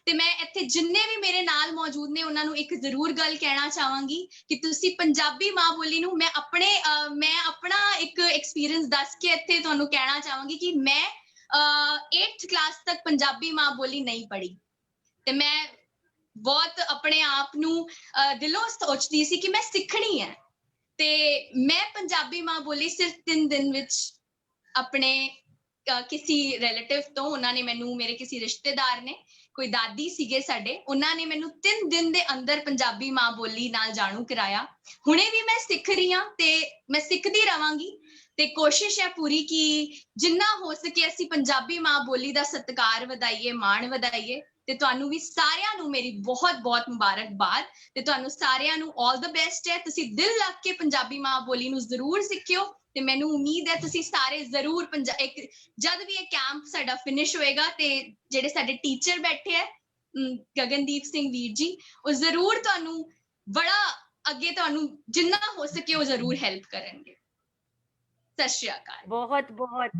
S3: ਤੇ ਮੈਂ ਇੱਥੇ ਜਿੰਨੇ ਵੀ ਮੇਰੇ ਨਾਲ ਮੌਜੂਦ ਨੇ ਉਹਨਾਂ ਨੂੰ ਇੱਕ ਜ਼ਰੂਰ ਗੱਲ ਕਹਿਣਾ ਚਾਹਾਂਗੀ ਕਿ ਤੁਸੀਂ ਪੰਜਾਬੀ ਮਾਂ ਬੋਲੀ ਨੂੰ ਮੈਂ ਆਪਣਾ ਇੱਕ ਐਕਸਪੀਰੀਅੰਸ ਦੱਸ ਕੇ ਇੱਥੇ ਤੁਹਾਨੂੰ ਕਹਿਣਾ ਚਾਹਾਂਗੀ ਕਿ ਮੈਂ 8th ਕਲਾਸ ਤੱਕ ਪੰਜਾਬੀ ਮਾਂ ਬੋਲੀ ਨਹੀਂ ਪੜ੍ਹੀ, ਤੇ ਮੈਂ ਬਹੁਤ ਆਪਣੇ ਆਪ ਨੂੰ ਦਿਲੋਂ ਸੋਚਦੀ ਸੀ ਕਿ ਮੈਂ ਸਿੱਖਣੀ ਹੈ। ਤੇ ਮੈਂ ਪੰਜਾਬੀ ਮਾਂ ਬੋਲੀ ਸਿਰਫ 3 ਦਿਨ ਵਿੱਚ ਆਪਣੇ ਕਿਸੇ ਰਿਲੇਟਿਵ ਤੋਂ, ਉਹਨਾਂ ਨੇ ਮੈਨੂੰ, ਮੇਰੇ ਕਿਸੇ ਰਿਸ਼ਤੇਦਾਰ ਨੇ, ਕੋਈ ਦਾਦੀ ਸੀਗੇ ਸਾਡੇ, ਉਹਨਾਂ ਨੇ ਮੈਨੂੰ 3 ਦਿਨ ਦੇ ਅੰਦਰ ਪੰਜਾਬੀ ਮਾਂ ਬੋਲੀ ਨਾਲ ਜਾਣੂ ਕਰਾਇਆ। ਹੁਣੇ ਵੀ ਮੈਂ ਸਿੱਖ ਰਹੀ ਹਾਂ ਤੇ ਮੈਂ ਸਿੱਖਦੀ ਰਵਾਂਗੀ, ਤੇ ਕੋਸ਼ਿਸ਼ ਹੈ ਪੂਰੀ ਕਿ ਜਿੰਨਾ ਹੋ ਸਕੇ ਅਸੀਂ ਪੰਜਾਬੀ ਮਾਂ ਬੋਲੀ ਦਾ ਸਤਿਕਾਰ ਵਧਾਈਏ, ਮਾਣ ਵਧਾਈਏ। ਤੇ ਤੁਹਾਨੂੰ ਵੀ ਸਾਰਿਆਂ ਨੂੰ ਮੇਰੀ ਬਹੁਤ ਬਹੁਤ ਮੁਬਾਰਕਬਾਦ, ਤੇ ਤੁਹਾਨੂੰ ਸਾਰਿਆਂ ਨੂੰ ਆਲ ਦ ਬੈਸਟ ਹੈ। ਤੁਸੀਂ ਦਿਲ ਲੱਗ ਕੇ ਪੰਜਾਬੀ ਮਾਂ ਬੋਲੀ ਨੂੰ ਜ਼ਰੂਰ ਸਿੱਖਿਓ, ਤੇ ਮੈਨੂੰ ਉਮੀਦ ਹੈ ਤੁਸੀਂ ਸਾਰੇ ਜ਼ਰੂਰ ਜਦ ਵੀ ਇਹ ਕੈਂਪ ਸਾਡਾ ਫਿਨਿਸ਼ ਹੋਏਗਾ ਤੇ ਜਿਹੜੇ ਸਾਡੇ ਟੀਚਰ ਬੈਠੇ ਹੈ ਗਗਨਦੀਪ ਸਿੰਘ ਵੀਰ ਜੀ, ਉਹ ਜ਼ਰੂਰ ਤੁਹਾਨੂੰ ਬੜਾ ਅੱਗੇ ਤੁਹਾਨੂੰ ਜਿੰਨਾ ਹੋ ਸਕੇ ਉਹ ਜ਼ਰੂਰ ਹੈਲਪ ਕਰਨਗੇ। ਸਤਿ ਸ਼੍ਰੀ ਅਕਾਲ।
S2: ਬਹੁਤ ਬਹੁਤ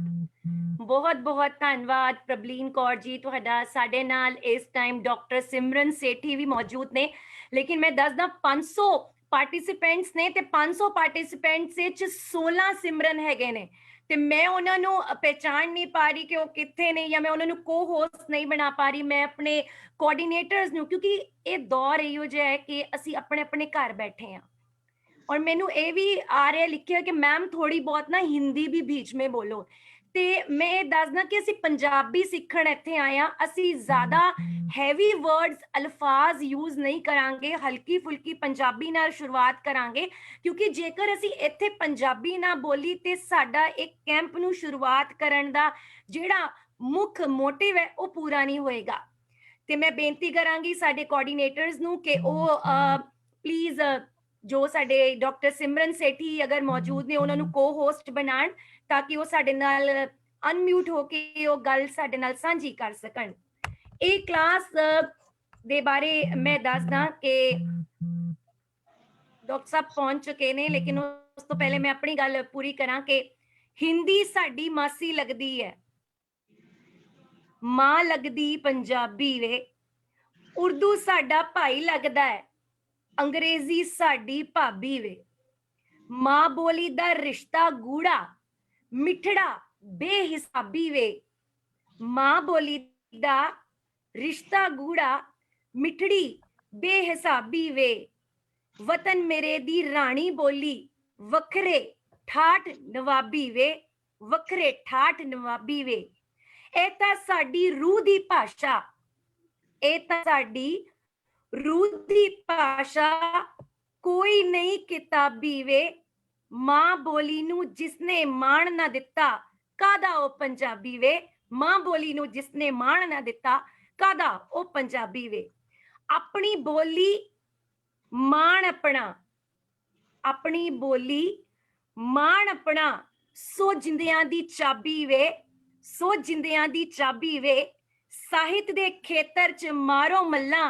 S2: ਬਹੁਤ ਬਹੁਤ ਧੰਨਵਾਦ ਪ੍ਰਬਲੀਨ ਕੌਰ ਜੀ ਤੁਹਾਡਾ। ਸਾਡੇ ਨਾਲ ਇਸ ਟਾਈਮ ਡਾਕਟਰ ਸਿਮਰਨ ਸੇਠੀ ਵੀ ਮੌਜੂਦ ਨੇ, ਲੇਕਿਨ ਮੈਂ ਦੱਸਦਾ 500 ਪਾਰਟਿਸਿਪੈਂਟਸ ਨੇ ਤੇ 500 ਪਾਰਟਿਸਿਪੈਂਟਸ ਵਿੱਚ 16 ਸਿਮਰਨ ਹੈਗੇ ਨੇ, ਤੇ ਮੈਂ ਉਹਨਾਂ ਨੂੰ ਪਹਿਚਾਣ ਨਹੀਂ ਪਾ ਰਹੀ ਕਿ ਉਹ ਕਿੱਥੇ ਨੇ, ਜਾਂ ਮੈਂ ਉਹਨਾਂ ਨੂੰ ਕੋ-ਹੋਸਟ ਨਹੀਂ ਬਣਾ ਪਾ ਰਹੀ। ਮੈਂ ਆਪਣੇ ਕੋਆਰਡੀਨੇਟਰਸ ਨੂੰ, ਕਿਉਂਕਿ ਇਹ ਦੌਰ ਇਹੋ ਜਿਹਾ ਹੈ ਕਿ ਅਸੀਂ ਆਪਣੇ ਆਪਣੇ ਘਰ ਬੈਠੇ ਹਾਂ, और मैनू ये भी आ रहा लिखिया कि मैम थोड़ी बहुत ना हिंदी भी बीच में बोलो। ते मैं ये दसदा कि असी पंजाबी सीखण इत्थे आए हां, असी ज़्यादा हैवी वर्ड्स अल्फाज यूज नहीं करांगे, हल्की फुल्की पंजाबी नाल शुरुआत करांगे, क्योंकि जेकर असी इत्थे पंजाबी ना बोली ते साडा एक कैंप नू शुरुआत करन दा जिहड़ा मुख मोटिव है वो पूरा नहीं होएगा। ते मैं बेनती करांगी साडे कोआर्डीनेटर्स नू कि वो प्लीज जो साडे डॉक्टर सिमरन सेठी अगर मौजूद ने उन्होंने को-होस्ट बनाण, ताकि वो साडे नाल अनम्यूट होके वो गल साडे नाल सांझी कर सकण। ਇਹ क्लास ਦੇ बारे मैं दसदा कि डॉक्टर साहब पहुंच चुके ने, लेकिन उस तो पहले मैं अपनी गल पूरी करा कि हिंदी साडी मासी लगदी है, मां लगदी पंजाबी वे, उर्दू साडा भाई लगदा है, अंग्रेजी साडी भाभी वे, मां बोली दा रिश्ता गूढ़ा मिठड़ा बेहिसाबी वे, मां बोली दा रिश्ता गूढ़ा मिठड़ी बेहिसाबी वे, वतन मेरे दी रानी बोली वखरे ठाठ नवाबी वे, वखरे ठाठ नवाबी वे। ਇਹ ਤਾਂ ਸਾਡੀ रूह दी भाषा, ਇਹ ਤਾਂ ਸਾਡੀ रूह दी भाषा कोई नहीं किताबी वे, मां बोली नू जिसने मान ना दिता कादा ओ पंजाबी वे, मां बोली नू जिसने मान ना दिता कादा ओ पंजाबी वे। अपनी बोली मान अपना, अपनी बोली मान अपना, सो जिंदियां दी चाबी वे, सो जिंदियां दी चाबी वे। साहित्य दे खेतर च मारो मल्ला,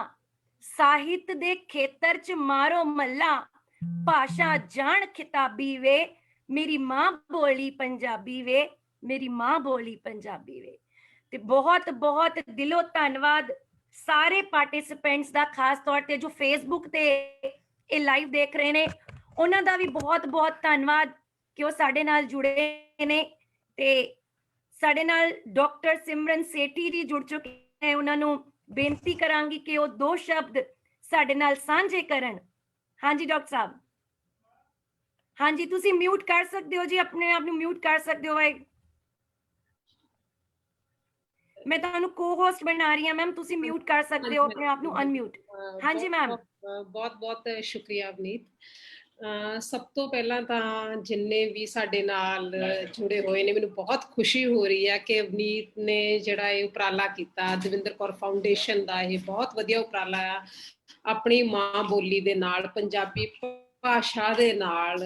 S2: साहित्य दे खेतर च मारो मल्ला, भाषा जान खिताबी वे, मेरी मां बोली पंजाबी वे, मेरी मां बोली पंजाबी वे। ते बहुत बहुत दिलों धन्नवाद सारे पार्टिसिपेंट्स दा, खास तौर ते जो फेसबुक ते ये लाइव देख रहे ने उन्हां दा भी बहुत बहुत धन्नवाद कि वो साडे नाल जुड़े ने। ते साडे नाल डॉक्टर सिमरन सेठी जी जुड़ चुके हैं, उन्हां नूं बेनती करांगी कि वो 2 शब्द साडे नाल सांझे करन। हाँ जी डॉक्टर साहब, हाँ जी तुसी म्यूट कर सकते हो जी, अपने आप नूं म्यूट कर सकते हो। मैं तुहानूं को-होस्ट बना रही हां मैम, तुसी म्यूट कर सकते हो अपने आप नूं अनम्यूट। हाँ जी मैम।
S4: बहुत बहुत शुक्रिया अवनीत। ਸਭ ਤੋਂ ਪਹਿਲਾਂ ਤਾਂ ਜਿੰਨੇ ਵੀ ਸਾਡੇ ਨਾਲ ਜੁੜੇ ਹੋਏ ਨੇ, ਮੈਨੂੰ ਬਹੁਤ ਖੁਸ਼ੀ ਹੋ ਰਹੀ ਹੈ ਕਿ ਅਵਨੀਤ ਨੇ ਜਿਹੜਾ ਇਹ ਉਪਰਾਲਾ ਕੀਤਾ, ਦਵਿੰਦਰ ਕੌਰ ਫਾਊਂਡੇਸ਼ਨ ਦਾ ਇਹ ਬਹੁਤ ਵਧੀਆ ਉਪਰਾਲਾ ਆ, ਆਪਣੀ ਮਾਂ ਬੋਲੀ ਦੇ ਨਾਲ, ਪੰਜਾਬੀ ਭਾਸ਼ਾ ਦੇ ਨਾਲ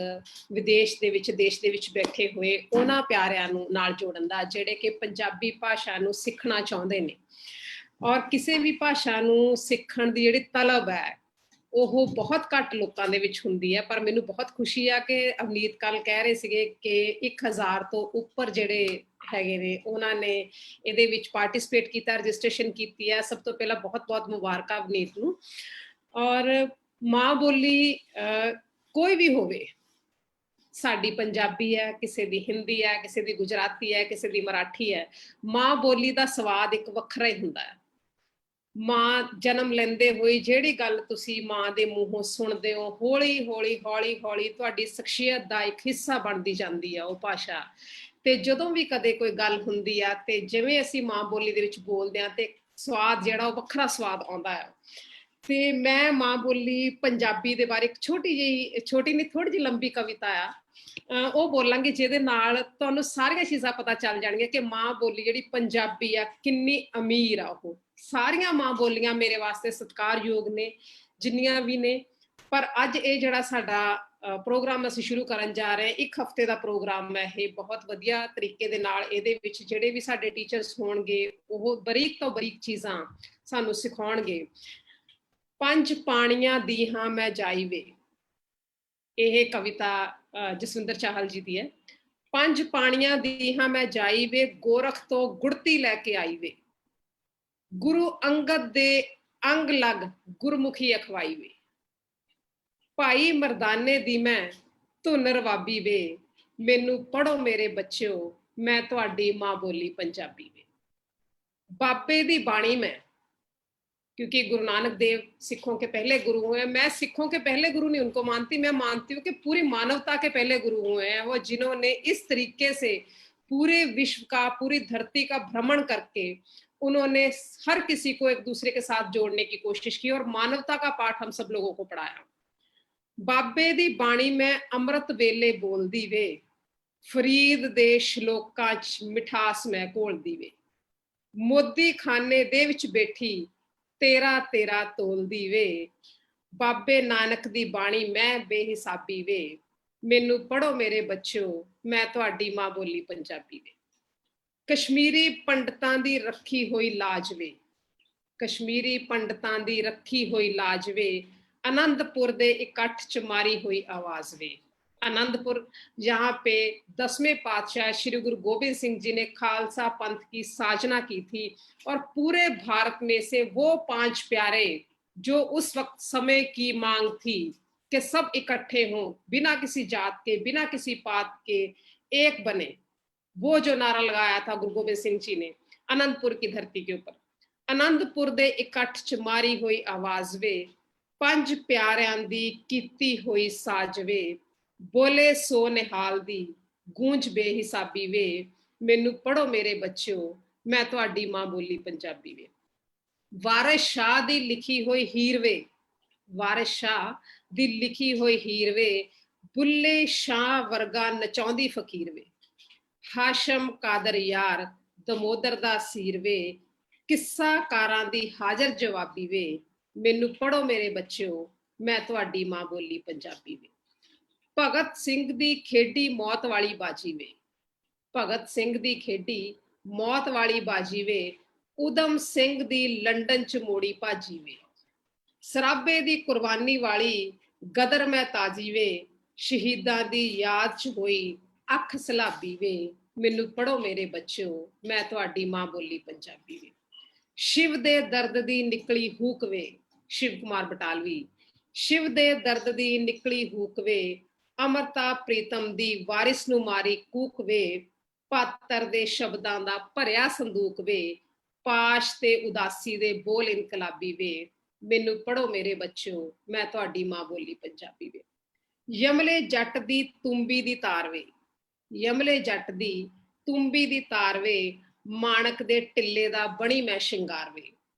S4: ਵਿਦੇਸ਼ ਦੇ ਵਿੱਚ, ਦੇਸ਼ ਦੇ ਵਿੱਚ ਬੈਠੇ ਹੋਏ ਉਹਨਾਂ ਪਿਆਰਿਆਂ ਨੂੰ ਨਾਲ ਜੋੜਨ ਦਾ, ਜਿਹੜੇ ਕਿ ਪੰਜਾਬੀ ਭਾਸ਼ਾ ਨੂੰ ਸਿੱਖਣਾ ਚਾਹੁੰਦੇ ਨੇ। ਔਰ ਕਿਸੇ ਵੀ ਭਾਸ਼ਾ ਨੂੰ ਸਿੱਖਣ ਦੀ ਜਿਹੜੀ ਤਲਬ ਹੈ ਉਹ ਬਹੁਤ ਘੱਟ ਲੋਕਾਂ ਦੇ ਵਿੱਚ ਹੁੰਦੀ ਹੈ। ਪਰ ਮੈਨੂੰ ਬਹੁਤ ਖੁਸ਼ੀ ਆ ਕਿ ਅਵਨੀਤ ਕੱਲ ਕਹਿ ਰਹੇ ਸੀਗੇ ਕਿ 1000 ਤੋਂ ਉੱਪਰ ਜਿਹੜੇ ਹੈਗੇ ਨੇ ਉਹਨਾਂ ਨੇ ਇਹਦੇ ਵਿੱਚ ਪਾਰਟਿਸਿਪੇਟ ਕੀਤਾ, ਰਜਿਸਟ੍ਰੇਸ਼ਨ ਕੀਤੀ ਹੈ। ਸਭ ਤੋਂ ਪਹਿਲਾਂ ਬਹੁਤ ਬਹੁਤ ਮੁਬਾਰਕਾਂ ਅਵਨੀਤ ਨੂੰ। ਔਰ ਮਾਂ ਬੋਲੀ ਕੋਈ ਵੀ ਹੋਵੇ, ਸਾਡੀ ਪੰਜਾਬੀ ਹੈ, ਕਿਸੇ ਦੀ ਹਿੰਦੀ ਹੈ, ਕਿਸੇ ਦੀ ਗੁਜਰਾਤੀ ਹੈ, ਕਿਸੇ ਦੀ ਮਰਾਠੀ ਹੈ, ਮਾਂ ਬੋਲੀ ਦਾ ਸਵਾਦ ਇੱਕ ਵੱਖਰਾ ਹੀ ਹੁੰਦਾ ਹੈ। ਮਾਂ ਜਨਮ ਲੈਂਦੇ ਹੋਏ ਜਿਹੜੀ ਗੱਲ ਤੁਸੀਂ ਮਾਂ ਦੇ ਮੂੰਹੋਂ ਸੁਣਦੇ ਹੋ, ਹੌਲੀ ਹੌਲੀ ਹੌਲੀ ਹੌਲੀ ਤੁਹਾਡੀ ਸ਼ਖਸੀਅਤ ਦਾ ਇੱਕ ਹਿੱਸਾ ਬਣਦੀ ਜਾਂਦੀ ਆ ਉਹ ਭਾਸ਼ਾ। ਤੇ ਜਦੋਂ ਵੀ ਕਦੇ ਕੋਈ ਗੱਲ ਹੁੰਦੀ ਆ ਤੇ ਜਿਵੇਂ ਅਸੀਂ ਮਾਂ ਬੋਲੀ ਦੇ ਵਿੱਚ ਬੋਲਦੇ ਆ ਤੇ ਸਵਾਦ ਜਿਹੜਾ ਉਹ ਵੱਖਰਾ ਸਵਾਦ ਆਉਂਦਾ ਹੈ। ਤੇ ਮੈਂ ਮਾਂ ਬੋਲੀ ਪੰਜਾਬੀ ਦੇ ਬਾਰੇ ਇੱਕ ਛੋਟੀ ਨਹੀਂ ਥੋੜੀ ਜਿਹੀ ਲੰਬੀ ਕਵਿਤਾ ਆ, ਉਹ ਬੋਲਾਂਗੇ ਜਿਹਦੇ ਨਾਲ ਤੁਹਾਨੂੰ ਸਾਰੀਆਂ ਚੀਜ਼ਾਂ ਪਤਾ ਚੱਲ ਜਾਣਗੀਆਂ ਕਿ ਮਾਂ ਬੋਲੀ ਜਿਹੜੀ ਪੰਜਾਬੀ ਆ ਕਿੰਨੀ ਅਮੀਰ ਆ। ਉਹ ਸਾਰੀਆਂ ਮਾਂ ਬੋਲੀਆਂ ਮੇਰੇ ਵਾਸਤੇ ਸਤਿਕਾਰਯੋਗ ਨੇ ਜਿੰਨੀਆਂ ਵੀ ਨੇ। ਪਰ ਅੱਜ ਇਹ ਜਿਹੜਾ ਸਾਡਾ ਪ੍ਰੋਗਰਾਮ ਅਸੀਂ ਸ਼ੁਰੂ ਕਰਨ ਜਾ ਰਹੇ ਹਾਂ, 1 ਹਫ਼ਤੇ ਦਾ ਪ੍ਰੋਗਰਾਮ ਹੈ ਇਹ, ਬਹੁਤ ਵਧੀਆ ਤਰੀਕੇ ਦੇ ਨਾਲ ਇਹਦੇ ਵਿੱਚ ਜਿਹੜੇ ਵੀ ਸਾਡੇ ਟੀਚਰਸ ਹੋਣਗੇ ਉਹ ਬਰੀਕ ਤੋਂ ਬਰੀਕ ਚੀਜ਼ਾਂ ਸਾਨੂੰ ਸਿਖਾਉਣਗੇ। 5 ਪਾਣੀਆਂ ਦੀ ਹਾਂ ਮੈਂ ਜਾਈ ਵੇ, ਇਹ ਕਵਿਤਾ ਜਸਵਿੰਦਰ ਚਾਹਲ ਜੀ ਦੀ ਹੈ। 5 ਪਾਣੀਆਂ ਦੀ ਹਾਂ ਮੈਂ ਜਾਈ ਵੇ, ਗੋਰਖ ਤੋਂ ਗੁੜਤੀ ਲੈ ਕੇ ਆਈ ਵੇ, ਗੁਰੂ ਅੰਗਦ ਦੇ ਅੰਗ ਲਗ ਗੁਰਮੁਖੀ ਅਖਵਾਈ ਵੇ, ਭਾਈ ਮਰਦਾਨੇ ਦੀ ਮੈਂ ਧੁਨ ਰਵਾਬੀ ਵੇ, ਮੈਨੂੰ ਪੜੋ ਮੇਰੇ ਬੱਚਿਓ मैं ਤੁਹਾਡੀ माँ बोली पंजाबी में। बाबे दी बाणी में, क्योंकि गुरु नानक देव सिखों के पहले गुरु हुए हैं। मैं सिखों के पहले गुरु नहीं उनको मानती, मैं मानती हूँ कि पूरी मानवता के पहले गुरु हुए हैं वो, जिन्होंने इस तरीके से पूरे विश्व का, पूरी धरती का भ्रमण करके उन्होंने हर किसी को एक दूसरे के साथ जोड़ने की कोशिश की और मानवता का पाठ हम सब लोगों को पढ़ाया। बाबे दी बाणी में अमृत वेले बोलदी वे, फरीद दे श्लोकां च मिठास मैं घोलदी वे, मोदी खाने दे विच बैठी तेरा तेरा तोलदी वे, बाबे नानक दी बाणी मैं बेहिसाबी वे, मैनू पढ़ो मेरे बच्चों मैं तुहाडी मां बोली पंजाबी वे। कश्मीरी पंडितां दी रखी हुई लाज वे, कश्मीरी पंडितां दी रखी हुई लाज वे, आनंदपुर दे इकट्ठ च मारी हुई आवाज वे। आनंदपुर जहाँ पे 10वें पातशाह श्री गुरु गोबिंद सिंह जी ने खालसा पंथ की साजना की थी और पूरे भारत में से वो 5 प्यारे जो उस वक्त समय की मांग थी कि सब इकट्ठे हों, बिना किसी जात के, बिना किसी पात के एक बने, वो जो नारा लगाया था गुरु गोबिंद सिंह जी ने आनंदपुर की धरती के ऊपर। आनंदपुर दे इकट्ठ च मारी हुई आवाज वे, 5 प्यारियां दी कीती हुई साज वे, बोले सो निहाल दी गूंज बेहिसाबी वे, मैनू पढ़ो मेरे बच्चों मैं तुहाडी मां बोली पंजाबी वे। वारिस शाह दी लिखी हुई हीर वे, वारिस शाह दी लिखी हुई हीर वे, बुल्ले शाह वर्गा नचौंदी फकीर वे, हाशम कादर यार दमोदर दा सीर वे, किस्सा कारां दी हाजर जवाबी वे, मैनू पढ़ो मेरे बच्चों मैं तुहाडी मां बोली पंजाबी वे। भगत सिंह दी खेडी मौत वाली बाजी वे, भगत सिंह दी खेडी मौत वाली बाजी वे, उधम सिंह दी लंडन च मोड़ी भाजी वे, सराबे दी कुर्बानी वाली गदर मैं ताजी वे, शहीदां दी याद च होई अख सलाबी वे, मैनू पढ़ो मेरे बच्चों मैं तुहाडी मां बोली पंजाबी वे। शिव दे दर्द दी निकली हूक वे, शिव कुमार बटालवी, शिव दे दर्द दी निकली हूक वे, अमरता प्रीतम दी वारिस नू मारी कूक वे, पातर दे शब्दां दा भरिया संदूक वे, पाश ते उदासी दे बोल इनकलाबी वे, मैनू पढ़ो मेरे बच्चों मैं तुहाडी मां बोली पंजाबी वे। यमले जट दी तुंबी दी तार वे, यमले जट दी तुंबी दी तार वे, माणक दे टिल्ले दा बणी मैं शिंगार वे,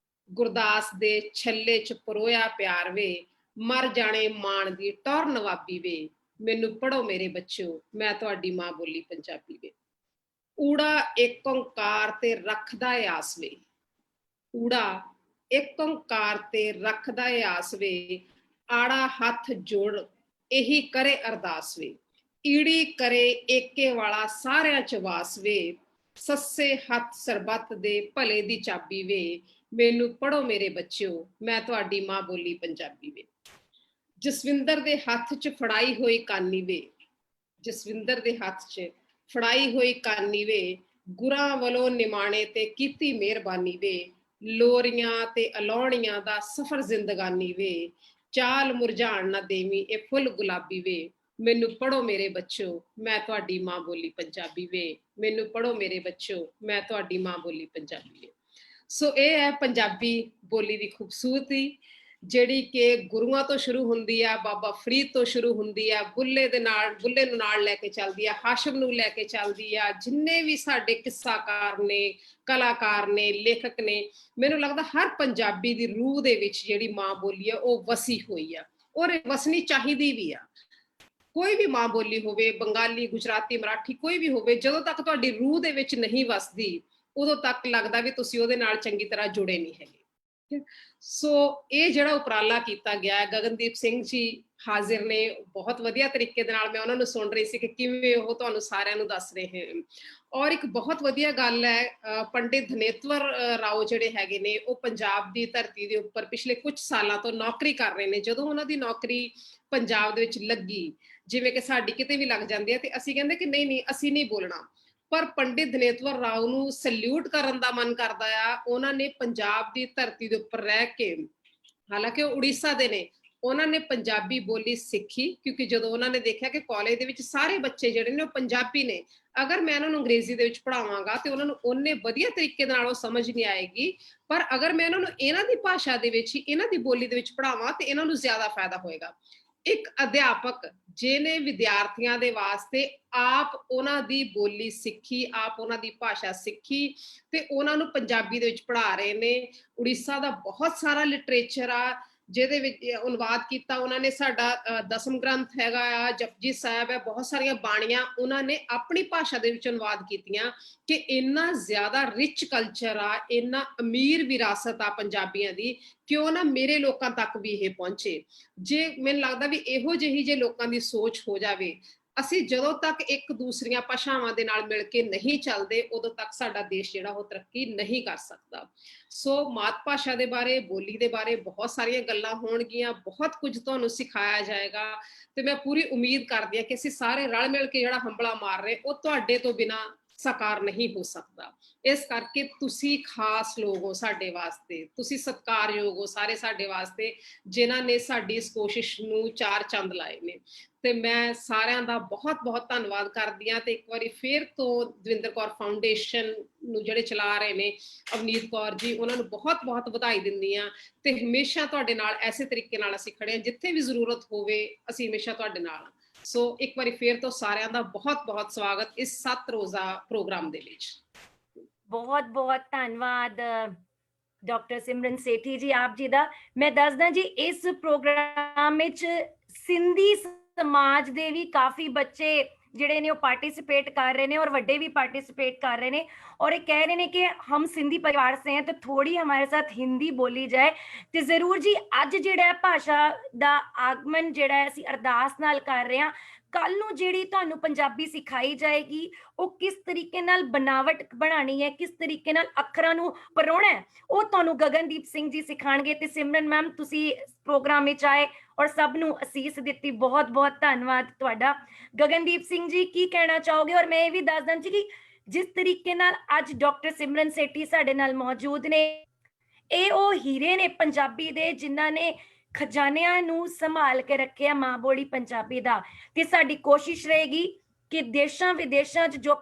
S4: गुरदास दे छल्ले च परोया प्यार वे, ਮਰ ਜਾਣੇ ਮਾਣ ਦੀ ਟੌਰ ਨਵਾਬੀ ਵੇ, ਮੈਨੂੰ ਪੜੋ ਮੇਰੇ ਬੱਚਿਓ, ਮੈਂ ਤੁਹਾਡੀ ਮਾਂ ਬੋਲੀ ਪੰਜਾਬੀ ਵੇ। ਊੜਾ ਇੱਕ ਓਂਕਾਰ ਤੇ ਰੱਖਦਾ ਏ ਆਸ ਵੇ, ਊੜਾ ਇੱਕ ਓਂਕਾਰ ਤੇ ਰੱਖਦਾ ਏ ਆਸ ਵੇ, ਆੜਾ ਹੱਥ ਜੋੜ ਇਹੀ ਕਰੇ ਅਰਦਾਸ ਵੇ, ਈੜੀ ਕਰੇ ਏਕੇ ਵਾਲਾ ਸਾਰਿਆਂ ਚ ਵਾਸ ਵੇ, ਸੱਸੇ ਹੱਥ ਸਰਬੱਤ ਦੇ ਭਲੇ ਦੀ ਚਾਬੀ ਵੇ, ਮੈਨੂੰ ਪੜੋ ਮੇਰੇ ਬੱਚਿਓ, ਮੈਂ ਤੁਹਾਡੀ ਮਾਂ ਬੋਲੀ ਪੰਜਾਬੀ ਵੇ। ਜਸਵਿੰਦਰ ਦੇ ਹੱਥ ਚ ਫੜਾਈ ਹੋਈ ਕਾਨੀ ਵੇ, ਜਸਵਿੰਦਰ ਦੇ ਹੱਥ ਚ ਫੜਾਈ ਹੋਈ ਕਾਨੀ ਵੇ, ਗੁਰਾਂ ਵੱਲੋਂ ਨਿਮਾਣੇ ਤੇ ਕੀਤੀ ਮਿਹਰਬਾਨੀ ਵੇ, ਲੋਰੀਆਂ ਤੇ ਅਲਾਉਣੀਆਂ ਦਾ ਸਫ਼ਰ ਜ਼ਿੰਦਗਾਨੀ ਵੇ, ਚਾਲ ਮੁਰਝਾਣ ਨਾ ਦੇਵੀਂ ਇਹ ਫੁੱਲ ਗੁਲਾਬੀ ਵੇ, ਮੈਨੂੰ ਪੜੋ ਮੇਰੇ ਬੱਚਿਓ, ਮੈਂ ਤੁਹਾਡੀ ਮਾਂ ਬੋਲੀ ਪੰਜਾਬੀ ਵੇ, ਮੈਨੂੰ ਪੜੋ ਮੇਰੇ ਬੱਚਿਓ, ਮੈਂ ਤੁਹਾਡੀ ਮਾਂ ਬੋਲੀ ਪੰਜਾਬੀ ਵੇ। ਸੋ ਇਹ ਹੈ ਪੰਜਾਬੀ ਬੋਲੀ ਦੀ ਖੂਬਸੂਰਤੀ, ਜਿਹੜੀ ਕਿ ਗੁਰੂਆਂ ਤੋਂ ਸ਼ੁਰੂ ਹੁੰਦੀ ਆ, ਬਾਬਾ ਫਰੀਦ ਤੋਂ ਸ਼ੁਰੂ ਹੁੰਦੀ ਆ, ਬੁੱਲੇ ਨੂੰ ਨਾਲ ਲੈ ਕੇ ਚੱਲਦੀ ਆ, ਹਾਸ਼ਮ ਨੂੰ ਲੈ ਕੇ ਚੱਲਦੀ ਆ, ਜਿੰਨੇ ਵੀ ਸਾਡੇ ਕਿੱਸਾਕਾਰ ਨੇ, ਕਲਾਕਾਰ ਨੇ, ਲੇਖਕ ਨੇ, ਮੈਨੂੰ ਲੱਗਦਾ ਹਰ ਪੰਜਾਬੀ ਦੀ ਰੂਹ ਦੇ ਵਿੱਚ ਜਿਹੜੀ ਮਾਂ ਬੋਲੀ ਆ ਉਹ ਵਸੀ ਹੋਈ ਆ, ਔਰ ਵਸਣੀ ਚਾਹੀਦੀ ਵੀ ਆ। ਕੋਈ ਵੀ ਮਾਂ ਬੋਲੀ ਹੋਵੇ, ਬੰਗਾਲੀ, ਗੁਜਰਾਤੀ, ਮਰਾਠੀ, ਕੋਈ ਵੀ ਹੋਵੇ, ਜਦੋਂ ਤੱਕ ਤੁਹਾਡੀ ਰੂਹ ਦੇ ਵਿੱਚ ਨਹੀਂ ਵਸਦੀ ਉਦੋਂ ਤੱਕ ਲੱਗਦਾ ਵੀ ਤੁਸੀਂ ਉਹਦੇ ਨਾਲ ਚੰਗੀ ਤਰ੍ਹਾਂ ਜੁੜੇ ਨਹੀਂ ਹੈਗੇ। ਸੋ ਇਹ ਜਿਹੜਾ ਉਪਰਾਲਾ ਕੀਤਾ ਗਿਆ ਹੈ, ਗਗਨਦੀਪ ਸਿੰਘ ਜੀ ਹਾਜ਼ਰ ਨੇ, ਬਹੁਤ ਵਧੀਆ ਤਰੀਕੇ ਦੇ ਨਾਲ ਮੈਂ ਉਹਨਾਂ ਨੂੰ ਸੁਣ ਰਹੀ ਸੀ ਕਿ ਕਿਵੇਂ ਉਹ ਤੁਹਾਨੂੰ ਸਾਰਿਆਂ ਨੂੰ ਦੱਸ ਰਹੇ ਹਨ। ਔਰ ਇੱਕ ਬਹੁਤ ਵਧੀਆ ਗੱਲ ਹੈ, ਪੰਡਿਤ ਧਨੇਤਵਰ ਰਾਓ ਜਿਹੜੇ ਹੈਗੇ ਨੇ, ਉਹ ਪੰਜਾਬ ਦੀ ਧਰਤੀ ਦੇ ਉੱਪਰ ਪਿਛਲੇ ਕੁਝ ਸਾਲਾਂ ਤੋਂ ਨੌਕਰੀ ਕਰ ਰਹੇ ਨੇ। ਜਦੋਂ ਉਹਨਾਂ ਦੀ ਨੌਕਰੀ ਪੰਜਾਬ ਦੇ ਵਿੱਚ ਲੱਗੀ, ਜਿਵੇਂ ਕਿ ਸਾਡੀ ਕਿਤੇ ਵੀ ਲੱਗ ਜਾਂਦੀ ਹੈ, ਤੇ ਅਸੀਂ ਕਹਿੰਦੇ ਕਿ ਨਹੀਂ ਅਸੀਂ ਨਹੀਂ ਬੋਲਣਾ, ਪਰ ਪੰਡਿਤ ਧਨੇਤਵਰ ਰਾਓ ਨੂੰ ਸੈਲੂਟ ਕਰਨ ਦਾ ਮਨ ਕਰਦਾ ਆ। ਉਹਨਾਂ ਨੇ ਪੰਜਾਬ ਦੀ ਧਰਤੀ ਦੇ ਉੱਪਰ ਰਹਿ ਕੇ, ਹਾਲਾਂਕਿ ਉਹ ਉੜੀਸਾ ਦੇ ਨੇ, ਉਹਨਾਂ ਨੇ ਪੰਜਾਬੀ ਬੋਲੀ ਸਿੱਖੀ, ਕਿਉਂਕਿ ਜਦੋਂ ਉਹਨਾਂ ਨੇ ਦੇਖਿਆ ਕਿ ਕਾਲਜ ਦੇ ਵਿੱਚ ਸਾਰੇ ਬੱਚੇ ਜਿਹੜੇ ਨੇ ਉਹ ਪੰਜਾਬੀ ਨੇ, ਅਗਰ ਮੈਂ ਇਹਨਾਂ ਨੂੰ ਅੰਗਰੇਜ਼ੀ ਦੇ ਵਿੱਚ ਪੜ੍ਹਾਵਾਂਗਾ ਤੇ ਉਹਨਾਂ ਨੂੰ ਉਹਨੇ ਵਧੀਆ ਤਰੀਕੇ ਨਾਲ ਉਹ ਸਮਝ ਨਹੀਂ ਆਏਗੀ, ਪਰ ਅਗਰ ਮੈਂ ਇਹਨਾਂ ਨੂੰ ਇਹਨਾਂ ਦੀ ਭਾਸ਼ਾ ਦੇ ਵਿੱਚ ਹੀ, ਇਹਨਾਂ ਦੀ ਬੋਲੀ ਦੇ ਵਿੱਚ ਪੜ੍ਹਾਵਾਂ ਤੇ ਇਹਨਾਂ ਨੂੰ ਜ਼ਿਆਦਾ ਫਾਇਦਾ ਹੋਏਗਾ। ਇੱਕ ਅਧਿਆਪਕ ਜਿਹਨੇ ਵਿਦਿਆਰਥੀਆਂ ਦੇ ਵਾਸਤੇ ਆਪ ਉਹਨਾਂ ਦੀ ਬੋਲੀ ਸਿੱਖੀ, ਆਪ ਉਹਨਾਂ ਦੀ ਭਾਸ਼ਾ ਸਿੱਖੀ ਤੇ ਉਹਨਾਂ ਨੂੰ ਪੰਜਾਬੀ ਦੇ ਵਿੱਚ ਪੜ੍ਹਾ ਰਹੇ ਨੇ। ਉੜੀਸਾ ਦਾ ਬਹੁਤ ਸਾਰਾ ਲਿਟਰੇਚਰ ਆ ਜਿਹਦੇ ਵਿੱਚ ਅਨੁਵਾਦ ਕੀਤਾ ਉਹਨਾਂ ਨੇ। ਸਾਡਾ ਦਸਮ ਗ੍ਰੰਥ ਹੈਗਾ ਆ, ਜਪਜੀ ਸਾਹਿਬ ਹੈ, ਬਹੁਤ ਸਾਰੀਆਂ ਬਾਣੀਆਂ ਉਹਨਾਂ ਨੇ ਆਪਣੀ ਭਾਸ਼ਾ ਦੇ ਵਿੱਚ ਅਨੁਵਾਦ ਕੀਤੀਆਂ। ਕਿ ਇੰਨਾ ਜ਼ਿਆਦਾ ਰਿਚ ਕਲਚਰ ਆ, ਇੰਨਾ ਅਮੀਰ ਵਿਰਾਸਤ ਆ ਪੰਜਾਬੀਆਂ ਦੀ, ਕਿਉਂ ਨਾ ਮੇਰੇ ਲੋਕਾਂ ਤੱਕ ਵੀ ਇਹ ਪਹੁੰਚੇ। ਜੇ ਮੈਨੂੰ ਲੱਗਦਾ ਵੀ ਇਹੋ ਜਿਹੀ ਜੇ ਲੋਕਾਂ ਦੀ ਸੋਚ ਹੋ ਜਾਵੇ, ਅਸੀਂ ਜਦੋਂ ਤੱਕ ਇੱਕ ਦੂਸਰੀਆਂ ਭਾਸ਼ਾਵਾਂ ਦੇ ਨਾਲ ਮਿਲ ਕੇ ਨਹੀਂ ਚੱਲਦੇ, ਉਦੋਂ ਤੱਕ ਸਾਡਾ ਦੇਸ਼ ਜਿਹੜਾ ਉਹ ਤਰੱਕੀ ਨਹੀਂ ਕਰ ਸਕਦਾ। ਸੋ ਮਾਤ ਭਾਸ਼ਾ ਦੇ ਬਾਰੇ, ਬੋਲੀ ਦੇ ਬਾਰੇ ਬਹੁਤ ਸਾਰੀਆਂ ਗੱਲਾਂ ਹੋਣਗੀਆਂ, ਬਹੁਤ ਕੁਝ ਤੁਹਾਨੂੰ ਸਿਖਾਇਆ ਜਾਏਗਾ, ਤੇ ਮੈਂ ਪੂਰੀ ਉਮੀਦ ਕਰਦੀ ਹਾਂ ਕਿ ਅਸੀਂ ਸਾਰੇ ਰਲ ਮਿਲ ਕੇ ਜਿਹੜਾ ਹੰਬਲਾ ਮਾਰ ਰਹੇ, ਉਹ ਤੁਹਾਡੇ ਤੋਂ ਬਿਨਾਂ ਸਾਕਾਰ ਨਹੀਂ ਹੋ ਸਕਦਾ। ਇਸ ਕਰਕੇ ਤੁਸੀਂ ਖਾਸ ਲੋਕ ਹੋ ਸਾਡੇ ਵਾਸਤੇ, ਤੁਸੀਂ ਸਤਿਕਾਰਯੋਗ ਹੋ ਸਾਰੇ ਸਾਡੇ ਵਾਸਤੇ, ਜਿਨ੍ਹਾਂ ਨੇ ਸਾਡੀ ਇਸ ਕੋਸ਼ਿਸ਼ ਨੂੰ 4 ਚੰਦ ਲਾਏ ਨੇ। ਤੇ ਮੈਂ ਸਾਰਿਆਂ ਦਾ ਬਹੁਤ ਬਹੁਤ ਧੰਨਵਾਦ ਕਰਦੀ ਹਾਂ। ਤੇ ਇੱਕ ਵਾਰੀ ਫਿਰ ਤੋਂ ਦਵਿੰਦਰ ਕੌਰ ਫਾਊਂਡੇਸ਼ਨ ਨੂੰ ਜਿਹੜੇ ਚਲਾ ਰਹੇ ਨੇ ਅਵਨੀਤ ਕੌਰ ਜੀ, ਉਹਨਾਂ ਨੂੰ ਬਹੁਤ ਬਹੁਤ ਵਧਾਈ ਦਿੰਦੀ ਹਾਂ। ਤੇ ਹਮੇਸ਼ਾ ਤੁਹਾਡੇ ਨਾਲ ਐਸੇ ਤਰੀਕੇ ਨਾਲ ਅਸੀਂ ਖੜੇ ਹਾਂ, ਜਿੱਥੇ ਵੀ ਜ਼ਰੂਰਤ ਹੋਵੇ ਅਸੀਂ ਹਮੇਸ਼ਾ ਤੁਹਾਡੇ ਨਾਲ। ਸੋ ਇੱਕ ਵਾਰੀ ਫਿਰ ਤੋਂ ਸਾਰਿਆਂ ਦਾ ਬਹੁਤ ਬਹੁਤ ਸਵਾਗਤ ਇਸ 7 ਰੋਜ਼ਾ ਪ੍ਰੋਗਰਾਮ ਦੇ ਵਿੱਚ।
S2: ਬਹੁਤ ਬਹੁਤ ਧੰਨਵਾਦ ਡਾਕਟਰ ਸਿਮਰਨ ਸੇਠੀ ਜੀ ਆਪ ਜੀ ਦਾ। ਮੈਂ ਦੱਸਦਾ ਜੀ, ਇਸ ਪ੍ਰੋਗਰਾਮ ਵਿੱਚ ਸਿੰਧੀ ਸਮਾਜ ਦੇ ਵੀ ਕਾਫੀ ਬੱਚੇ ਜਿਹੜੇ ਨੇ ਉਹ ਪਾर्टिसिपेट कर रहे हैं और ਵੱਡੇ भी पार्टिसिपेट कर रहे हैं और ये कह रहे हैं कि हम सिंधी परिवार से हैं तो थोड़ी हमारे साथ हिंदी बोली जाए। तो जरूर जी, ਅੱਜ ਜਿਹੜਾ ਭਾਸ਼ਾ ਦਾ ਆਗਮਨ ਜਿਹੜਾ ਅਸੀਂ ਅਰਦਾਸ ਨਾਲ ਕਰ ਰਹੇ ਹਾਂ। ਕੱਲ ਨੂੰ ਜਿਹੜੀ ਤੁਹਾਨੂੰ ਪੰਜਾਬੀ ਸਿਖਾਈ ਜਾਏਗੀ, ਉਹ ਕਿਸ ਤਰੀਕੇ ਨਾਲ ਬਣਾਵਟ ਬਣਾਣੀ ਹੈ, ਕਿਸ ਤਰੀਕੇ ਨਾਲ ਅੱਖਰਾਂ ਨੂੰ ਪਰੋਣਾ ਹੈ, ਉਹ ਤੁਹਾਨੂੰ ਗਗਨਦੀਪ ਸਿੰਘ ਜੀ ਸਿਖਾਣਗੇ। ਤੇ ਸਿਮਰਨ ਮੈਮ, ਤੁਸੀਂ ਪ੍ਰੋਗਰਾਮ ਵਿੱਚ ਆਏ ਔਰ ਸਭ ਨੂੰ ਅਸੀਸ ਦਿੱਤੀ, ਬਹੁਤ ਬਹੁਤ ਧੰਨਵਾਦ ਤੁਹਾਡਾ। ਗਗਨਦੀਪ ਸਿੰਘ ਜੀ, ਕੀ ਕਹਿਣਾ ਚਾਹੋਗੇ? ਔਰ ਮੈਂ ਇਹ ਵੀ ਦੱਸ ਦਾਂ ਜੀ ਕਿ ਜਿਸ ਤਰੀਕੇ ਨਾਲ ਅੱਜ ਡਾਕਟਰ ਸਿਮਰਨ ਸੇਠੀ ਸਾਡੇ ਨਾਲ ਮੌਜੂਦ ਨੇ, ਇਹ ਉਹ ਹੀਰੇ ਨੇ ਪੰਜਾਬੀ ਦੇ, ਜਿਨ੍ਹਾਂ ਨੇ ਖਜ਼ਾਨਿਆਂ ਨੂੰ ਸੰਭਾਲ ਕੇ ਰੱਖਿਆ ਮਾਂ ਬੋਲੀ ਪੰਜਾਬੀ ਦਾ। ਤੇ ਸਾਡੀ ਕੋਸ਼ਿਸ਼ ਰਹੇਗੀ ਕਿ ਦੇਸ਼ਾਂ ਵਿਦੇਸ਼ਾਂ 'ਚ ਜੋ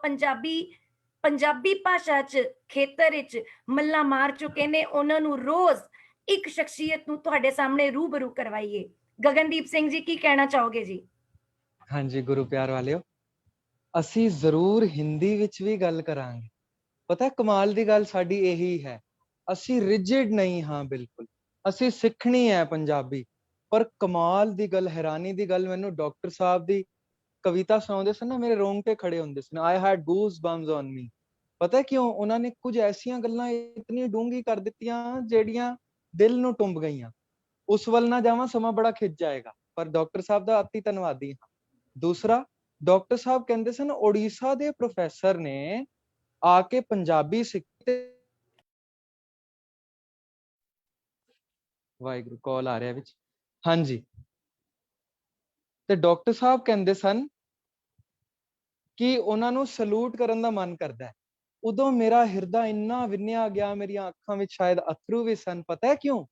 S2: ਪੰਜਾਬੀ ਭਾਸ਼ਾ 'ਚ ਖੇਤਰ ਵਿੱਚ ਮੱਲਾਂ ਮਾਰ ਚੁੱਕੇ ਨੇ, ਉਹਨਾਂ ਨੂੰ ਰੋਜ਼ ਇੱਕ ਸ਼ਖਸੀਅਤ ਨੂੰ ਤੁਹਾਡੇ ਸਾਹਮਣੇ ਰੂਬਰੂ ਕਰਵਾਈਏ। ਗਗਨਦੀਪ ਸਿੰਘ ਜੀ, ਕੀ ਕਹਿਣਾ ਚਾਹੋਗੇ ਜੀ?
S1: ਹਾਂਜੀ ਗੁਰੂ ਪਿਆਰ ਵਾਲਿਓ, ਅਸੀਂ ਜ਼ਰੂਰ ਹਿੰਦੀ ਵਿੱਚ ਵੀ ਗੱਲ ਕਰਾਂਗੇ। ਪਤਾ ਕਮਾਲ ਦੀ ਗੱਲ ਸਾਡੀ ਇਹੀ ਹੈ, ਅਸੀਂ ਰਿਜਿਡ ਨਹੀਂ ਹਾਂ ਬਿਲਕੁਲ। ਅਸੀਂ ਸਿੱਖਣੀ ਹੈ ਪੰਜਾਬੀ, पर कमाल दी गल, हैरानी दी गल, मैनू डॉक्टर साहब दी कविता सुनाਉਂਦੇ ਸਨ ਨਾ, ਮੇਰੇ ਰੋਂਗਟੇ ਖੜੇ ਹੁੰਦੇ ਸਨ। I had goosebumps on me। ਪਤਾ ਕਿਉਂ? ਉਹਨਾਂ ਨੇ ਕੁਝ ਐਸੀਆਂ ਗੱਲਾਂ ਇਤਨੀ ਡੂੰਗੀ ਕਰ ਦਿੱਤੀਆਂ ਜਿਹੜੀਆਂ ਦਿਲ ਨੂੰ ਟੁੰਬ ਗਈਆਂ। ਉਸ ਵੱਲ ਨਾ ਜਾਵਾਂ, ਸਮਾਂ ਬੜਾ ਖਿੱਚ ਜਾਏਗਾ, ਪਰ ਡਾਕਟਰ ਸਾਹਿਬ ਦਾ ਅਤੀ ਧੰਨਵਾਦੀ ਹਾਂ। ਦੂਸਰਾ, ਡਾਕਟਰ ਸਾਹਿਬ ਕਹਿੰਦੇ ਸਨ ਉੜੀਸਾ ਦੇ ਪ੍ਰੋਫੈਸਰ ਨੇ ਆ ਕੇ ਪੰਜਾਬੀ ਸਿੱਖੀ। ਵਾਹਿਗੁਰੂ, ਕਾਲ ਆ ਰਿਹਾ ਵਿੱਚ। ਹਾਂਜੀ, ਤੇ ਡਾਕਟਰ ਸਾਹਿਬ ਕਹਿੰਦੇ ਸਨ ਕਿ ਉਹਨਾਂ ਨੂੰ ਸਲੂਟ ਕਰਨ ਦਾ ਮਨ ਕਰਦਾ ਹੈ। ਉਦੋਂ ਮੇਰਾ ਹਿਰਦਾ ਇੰਨਾ ਵਿੰਨਿਆ ਗਿਆ, ਮੇਰੀਆਂ ਅੱਖਾਂ ਵਿੱਚ ਸ਼ਾਇਦ ਅਥਰੂ ਵੀ ਸਨ। ਪਤਾ ਹੈ ਕਿਉਂ?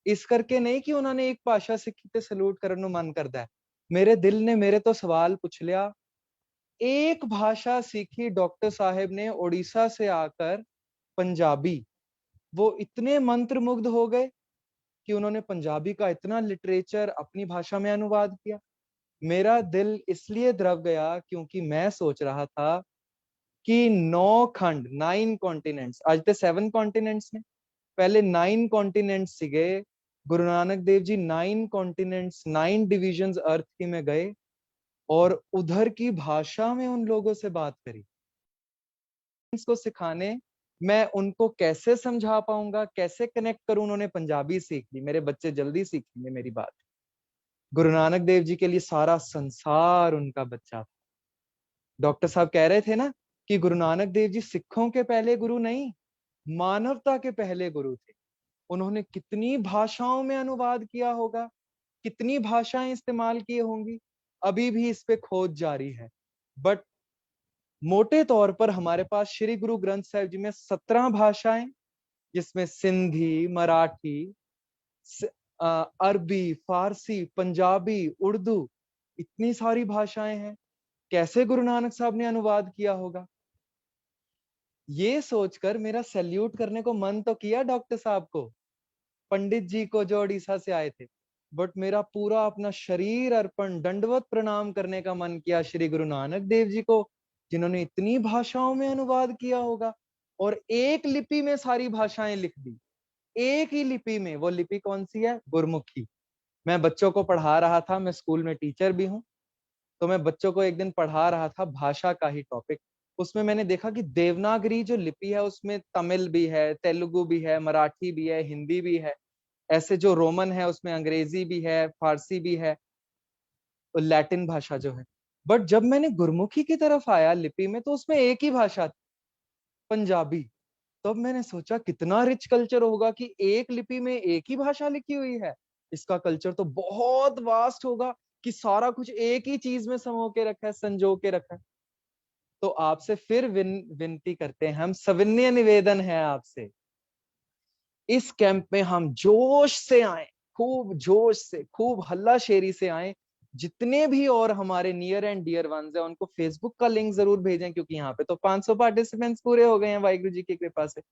S1: ਇਸ ਕਰਕੇ ਨਹੀਂ ਕਿ ਉਹਨਾਂ ਨੇ ਇੱਕ ਭਾਸ਼ਾ ਸਿੱਖੀ ਤੇ ਸਲੂਟ ਕਰਨ ਨੂੰ ਮਨ ਕਰਦਾ ਹੈ। ਮੇਰੇ ਦਿਲ ਨੇ ਮੇਰੇ ਤੋਂ ਸਵਾਲ ਪੁੱਛ लिया। एक भाषा सीखी डॉक्टर साहब ने उड़ीसा से आकर, पंजाबी। वो इतने मंत्रमुग्ध हो गए कि उन्होंने पंजाबी का इतना लिटरेचर अपनी भाषा में अनुवाद किया। मेरा दिल इसलिए द्रव गया क्योंकि मैं सोच रहा था कि 9 खंड, 9 कॉन्टिनेंट्स, आज तो 7 कॉन्टिनेंट्स ने, पहले 9 कॉन्टिनेंट्स सीगे। गुरु नानक देव जी 9 कॉन्टिनेंट्स, 9 डिविजन्स अर्थ की में गए और उधर की भाषा में उन लोगों से बात करी। इसको सिखाने मैं उनको कैसे समझा पाऊंगा, कैसे कनेक्ट करूं? उन्होंने पंजाबी सीख ली, मेरे बच्चे जल्दी सीखेंगे मेरी बात। गुरु नानक देव जी के लिए सारा संसार उनका बच्चा था। डॉक्टर साहब कह रहे थे ना कि गुरु नानक देव जी सिखों के पहले गुरु नहीं, मानवता के पहले गुरु थे। उन्होंने कितनी भाषाओं में अनुवाद किया होगा, कितनी भाषाएं इस्तेमाल की होंगी, अभी भी इस पे खोज जारी है। बट मोटे तौर पर हमारे पास श्री गुरु ग्रंथ साहिब जी में 17 भाषाएं, जिसमें सिंधी, मराठी, अरबी, फारसी, पंजाबी, उर्दू, इतनी सारी भाषाएं हैं। कैसे गुरु नानक साहब ने अनुवाद किया होगा? ये सोचकर मेरा सैल्यूट करने को मन तो किया डॉक्टर साहब को, पंडित जी को जो उड़ीसा से आए थे, बट मेरा पूरा अपना शरीर अर्पण, दंडवत प्रणाम करने का मन किया श्री गुरु नानक देव जी को, जिन्होंने इतनी भाषाओं में अनुवाद किया होगा और एक लिपि में सारी भाषाएं लिख दी। एक ही लिपि में। वो लिपि कौन सी है? गुरमुखी। मैं बच्चों को पढ़ा रहा था, मैं स्कूल में टीचर भी हूं, तो मैं बच्चों को एक दिन पढ़ा रहा था भाषा का ही टॉपिक। उसमें मैंने देखा कि देवनागरी जो लिपि है उसमें तमिल भी है, तेलुगु भी है, मराठी भी है, हिंदी भी है। ऐसे जो रोमन है उसमें अंग्रेजी भी है, फारसी भी है, और लैटिन भाषा जो है। बट जब मैंने गुरमुखी की तरफ आया लिपि में, तो उसमें एक ही भाषा थी, पंजाबी। तब मैंने सोचा कितना रिच कल्चर होगा कि एक लिपि में एक ही भाषा लिखी हुई है। इसका कल्चर तो बहुत वास्ट होगा कि सारा कुछ एक ही चीज में समो के रखा है, संजो के रखा है। तो आपसे फिर विनती करते हैं, हम सविनय निवेदन है आपसे, इस कैंप में हम जोश से आए, खूब जोश से, खूब हल्लाशेरी से आए। जितने भी और हमारे नियर एंड डियर वंस हैं उनको फेसबुक का लिंक जरूर भेजें, क्योंकि यहाँ पे तो 500 पार्टिसिपेंट्स पूरे हो गए हैं वाहिगुरु जी की कृपा से।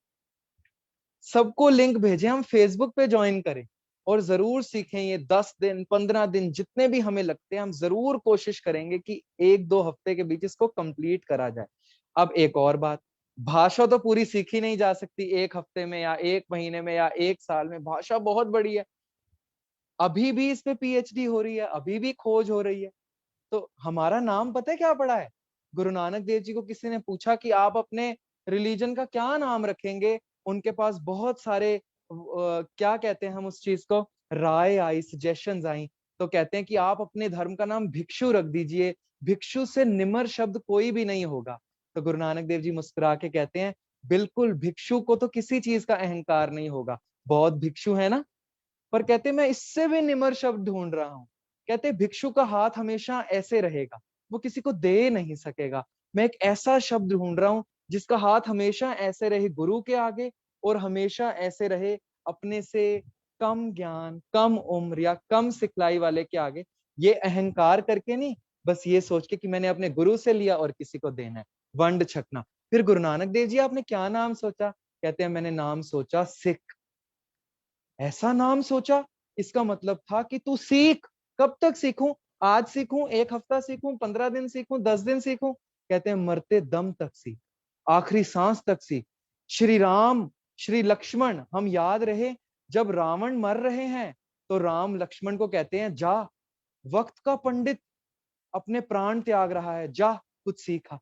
S1: सबको लिंक भेजें, हम फेसबुक पे ज्वाइन करें और जरूर सीखें। ये 10 दिन 15 दिन जितने भी हमें लगते हैं, हम जरूर कोशिश करेंगे कि 1-2 हफ्ते के बीच इसको कंप्लीट करा जाए। अब एक और बात, भाषा तो पूरी सीखी नहीं जा सकती 1 हफ्ते में या 1 महीने में या 1 साल में। भाषा बहुत बड़ी है, अभी भी इस पे पीएचडी हो रही है, अभी भी खोज हो रही है। तो हमारा नाम पता है क्या पड़ा है? गुरु नानक देव जी को किसी ने पूछा कि आप अपने रिलीजन का क्या नाम रखेंगे? उनके पास बहुत सारे क्या कहते हैं हम उस चीज को, राय आई, सजेशंस आई। तो कहते हैं कि आप अपने धर्म का नाम भिक्षु रख दीजिए, भिक्षु से निमर शब्द कोई भी नहीं होगा। तो गुरु नानक देव जी मुस्कुरा के कहते हैं, बिल्कुल, भिक्षु को तो किसी चीज का अहंकार नहीं होगा। बहुत भिक्षु है ना, पर कहते मैं इससे भी निमर शब्द ढूंढ रहा हूं। कहते भिक्षु का हाथ हमेशा ऐसे रहेगा, वो किसी को दे नहीं सकेगा। मैं एक ऐसा शब्द ढूंढ रहा हूं जिसका हाथ हमेशा ऐसे रहे गुरु के आगे, और हमेशा ऐसे रहे अपने से कम ज्ञान, कम उम्र या कम सिखलाई वाले के आगे। ये अहंकार करके नहीं, बस ये सोच के कि मैंने अपने गुरु से लिया और किसी को देना है, वंड छकना। फिर गुरु नानक देव जी आपने क्या नाम सोचा? कहते हैं मैंने नाम सोचा सिख। ऐसा नाम सोचा, इसका मतलब था कि तू सीख। कब तक सीखूं? आज सीखूं, 1 हफ्ता सीखूं, 15 दिन सीखूं, 10 दिन सीखूं? कहते हैं मरते दम तक सीख, आखिरी सांस तक सीख। श्री राम, श्री लक्ष्मण हम याद रहे, जब रावण मर रहे हैं तो राम लक्ष्मण को कहते हैं जा, वक्त का पंडित अपने प्राण त्याग रहा है, जा कुछ सीखा,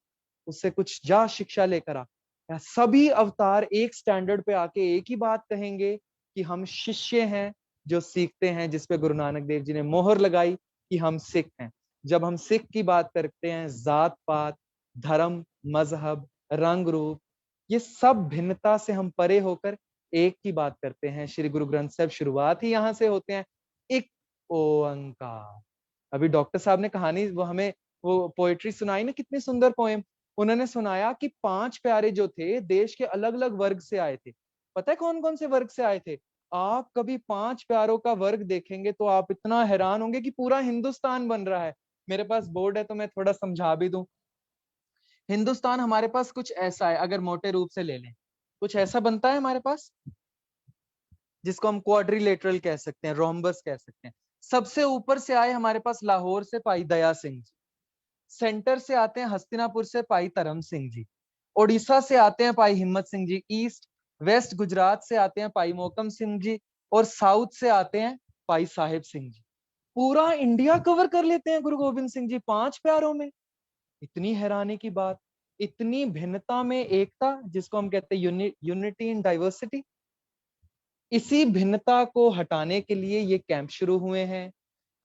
S1: उससे कुछ जा शिक्षा लेकर आ। सभी अवतार एक स्टैंडर्ड पे आके एक ही बात कहेंगे कि हम शिष्य हैं जो सीखते हैं, जिसपे गुरु नानक देव जी ने मोहर लगाई कि हम सिख हैं। जब हम सिख की बात करते हैं, जात पात, धर्म, मजहब, रंग रूप, ये सब भिन्नता से हम परे होकर एक की बात करते हैं। श्री गुरु ग्रंथ साहब शुरुआत ही यहाँ से होते हैं, एक ओंकार। अभी डॉक्टर साहब ने कहानी वो हमें वो पोएट्री सुनाई ना, कितनी सुंदर पोएम। उन्होंने सुनाया कि 5 प्यारे जो थे देश के अलग अलग वर्ग से आए थे। पता है कौन कौन से वर्ग से आए थे? आप कभी 5 प्यारों का वर्ग देखेंगे तो आप इतना हैरान होंगे कि पूरा हिंदुस्तान बन रहा है। मेरे पास बोर्ड है तो मैं थोड़ा समझा भी दूं। हिंदुस्तान हमारे पास कुछ ऐसा है, अगर मोटे रूप से ले लें, कुछ ऐसा बनता है हमारे पास जिसको हम क्वाड्रिलेटरल कह सकते हैं, रोम्बस कह सकते हैं। सबसे ऊपर से आए हमारे पास लाहौर से भाई दया सिंह जी, सेंटर से आते हैं हस्तिनापुर से भाई धर्म सिंह जी, ओडिशा से आते हैं भाई हिम्मत सिंह जी, ईस्ट वेस्ट गुजरात से आते हैं भाई मोहकम सिंह जी, और साउथ से आते हैं भाई साहिब सिंह जी। पूरा इंडिया कवर कर लेते हैं गुरु गोविंद सिंह जी 5 प्यारों में। इतनी हैरानी की बात, इतनी भिन्नता में एकता, जिसको हम कहते हैं यूनिटी इन डाइवर्सिटी। इसी भिन्नता को हटाने के लिए ये कैंप शुरू हुए हैं।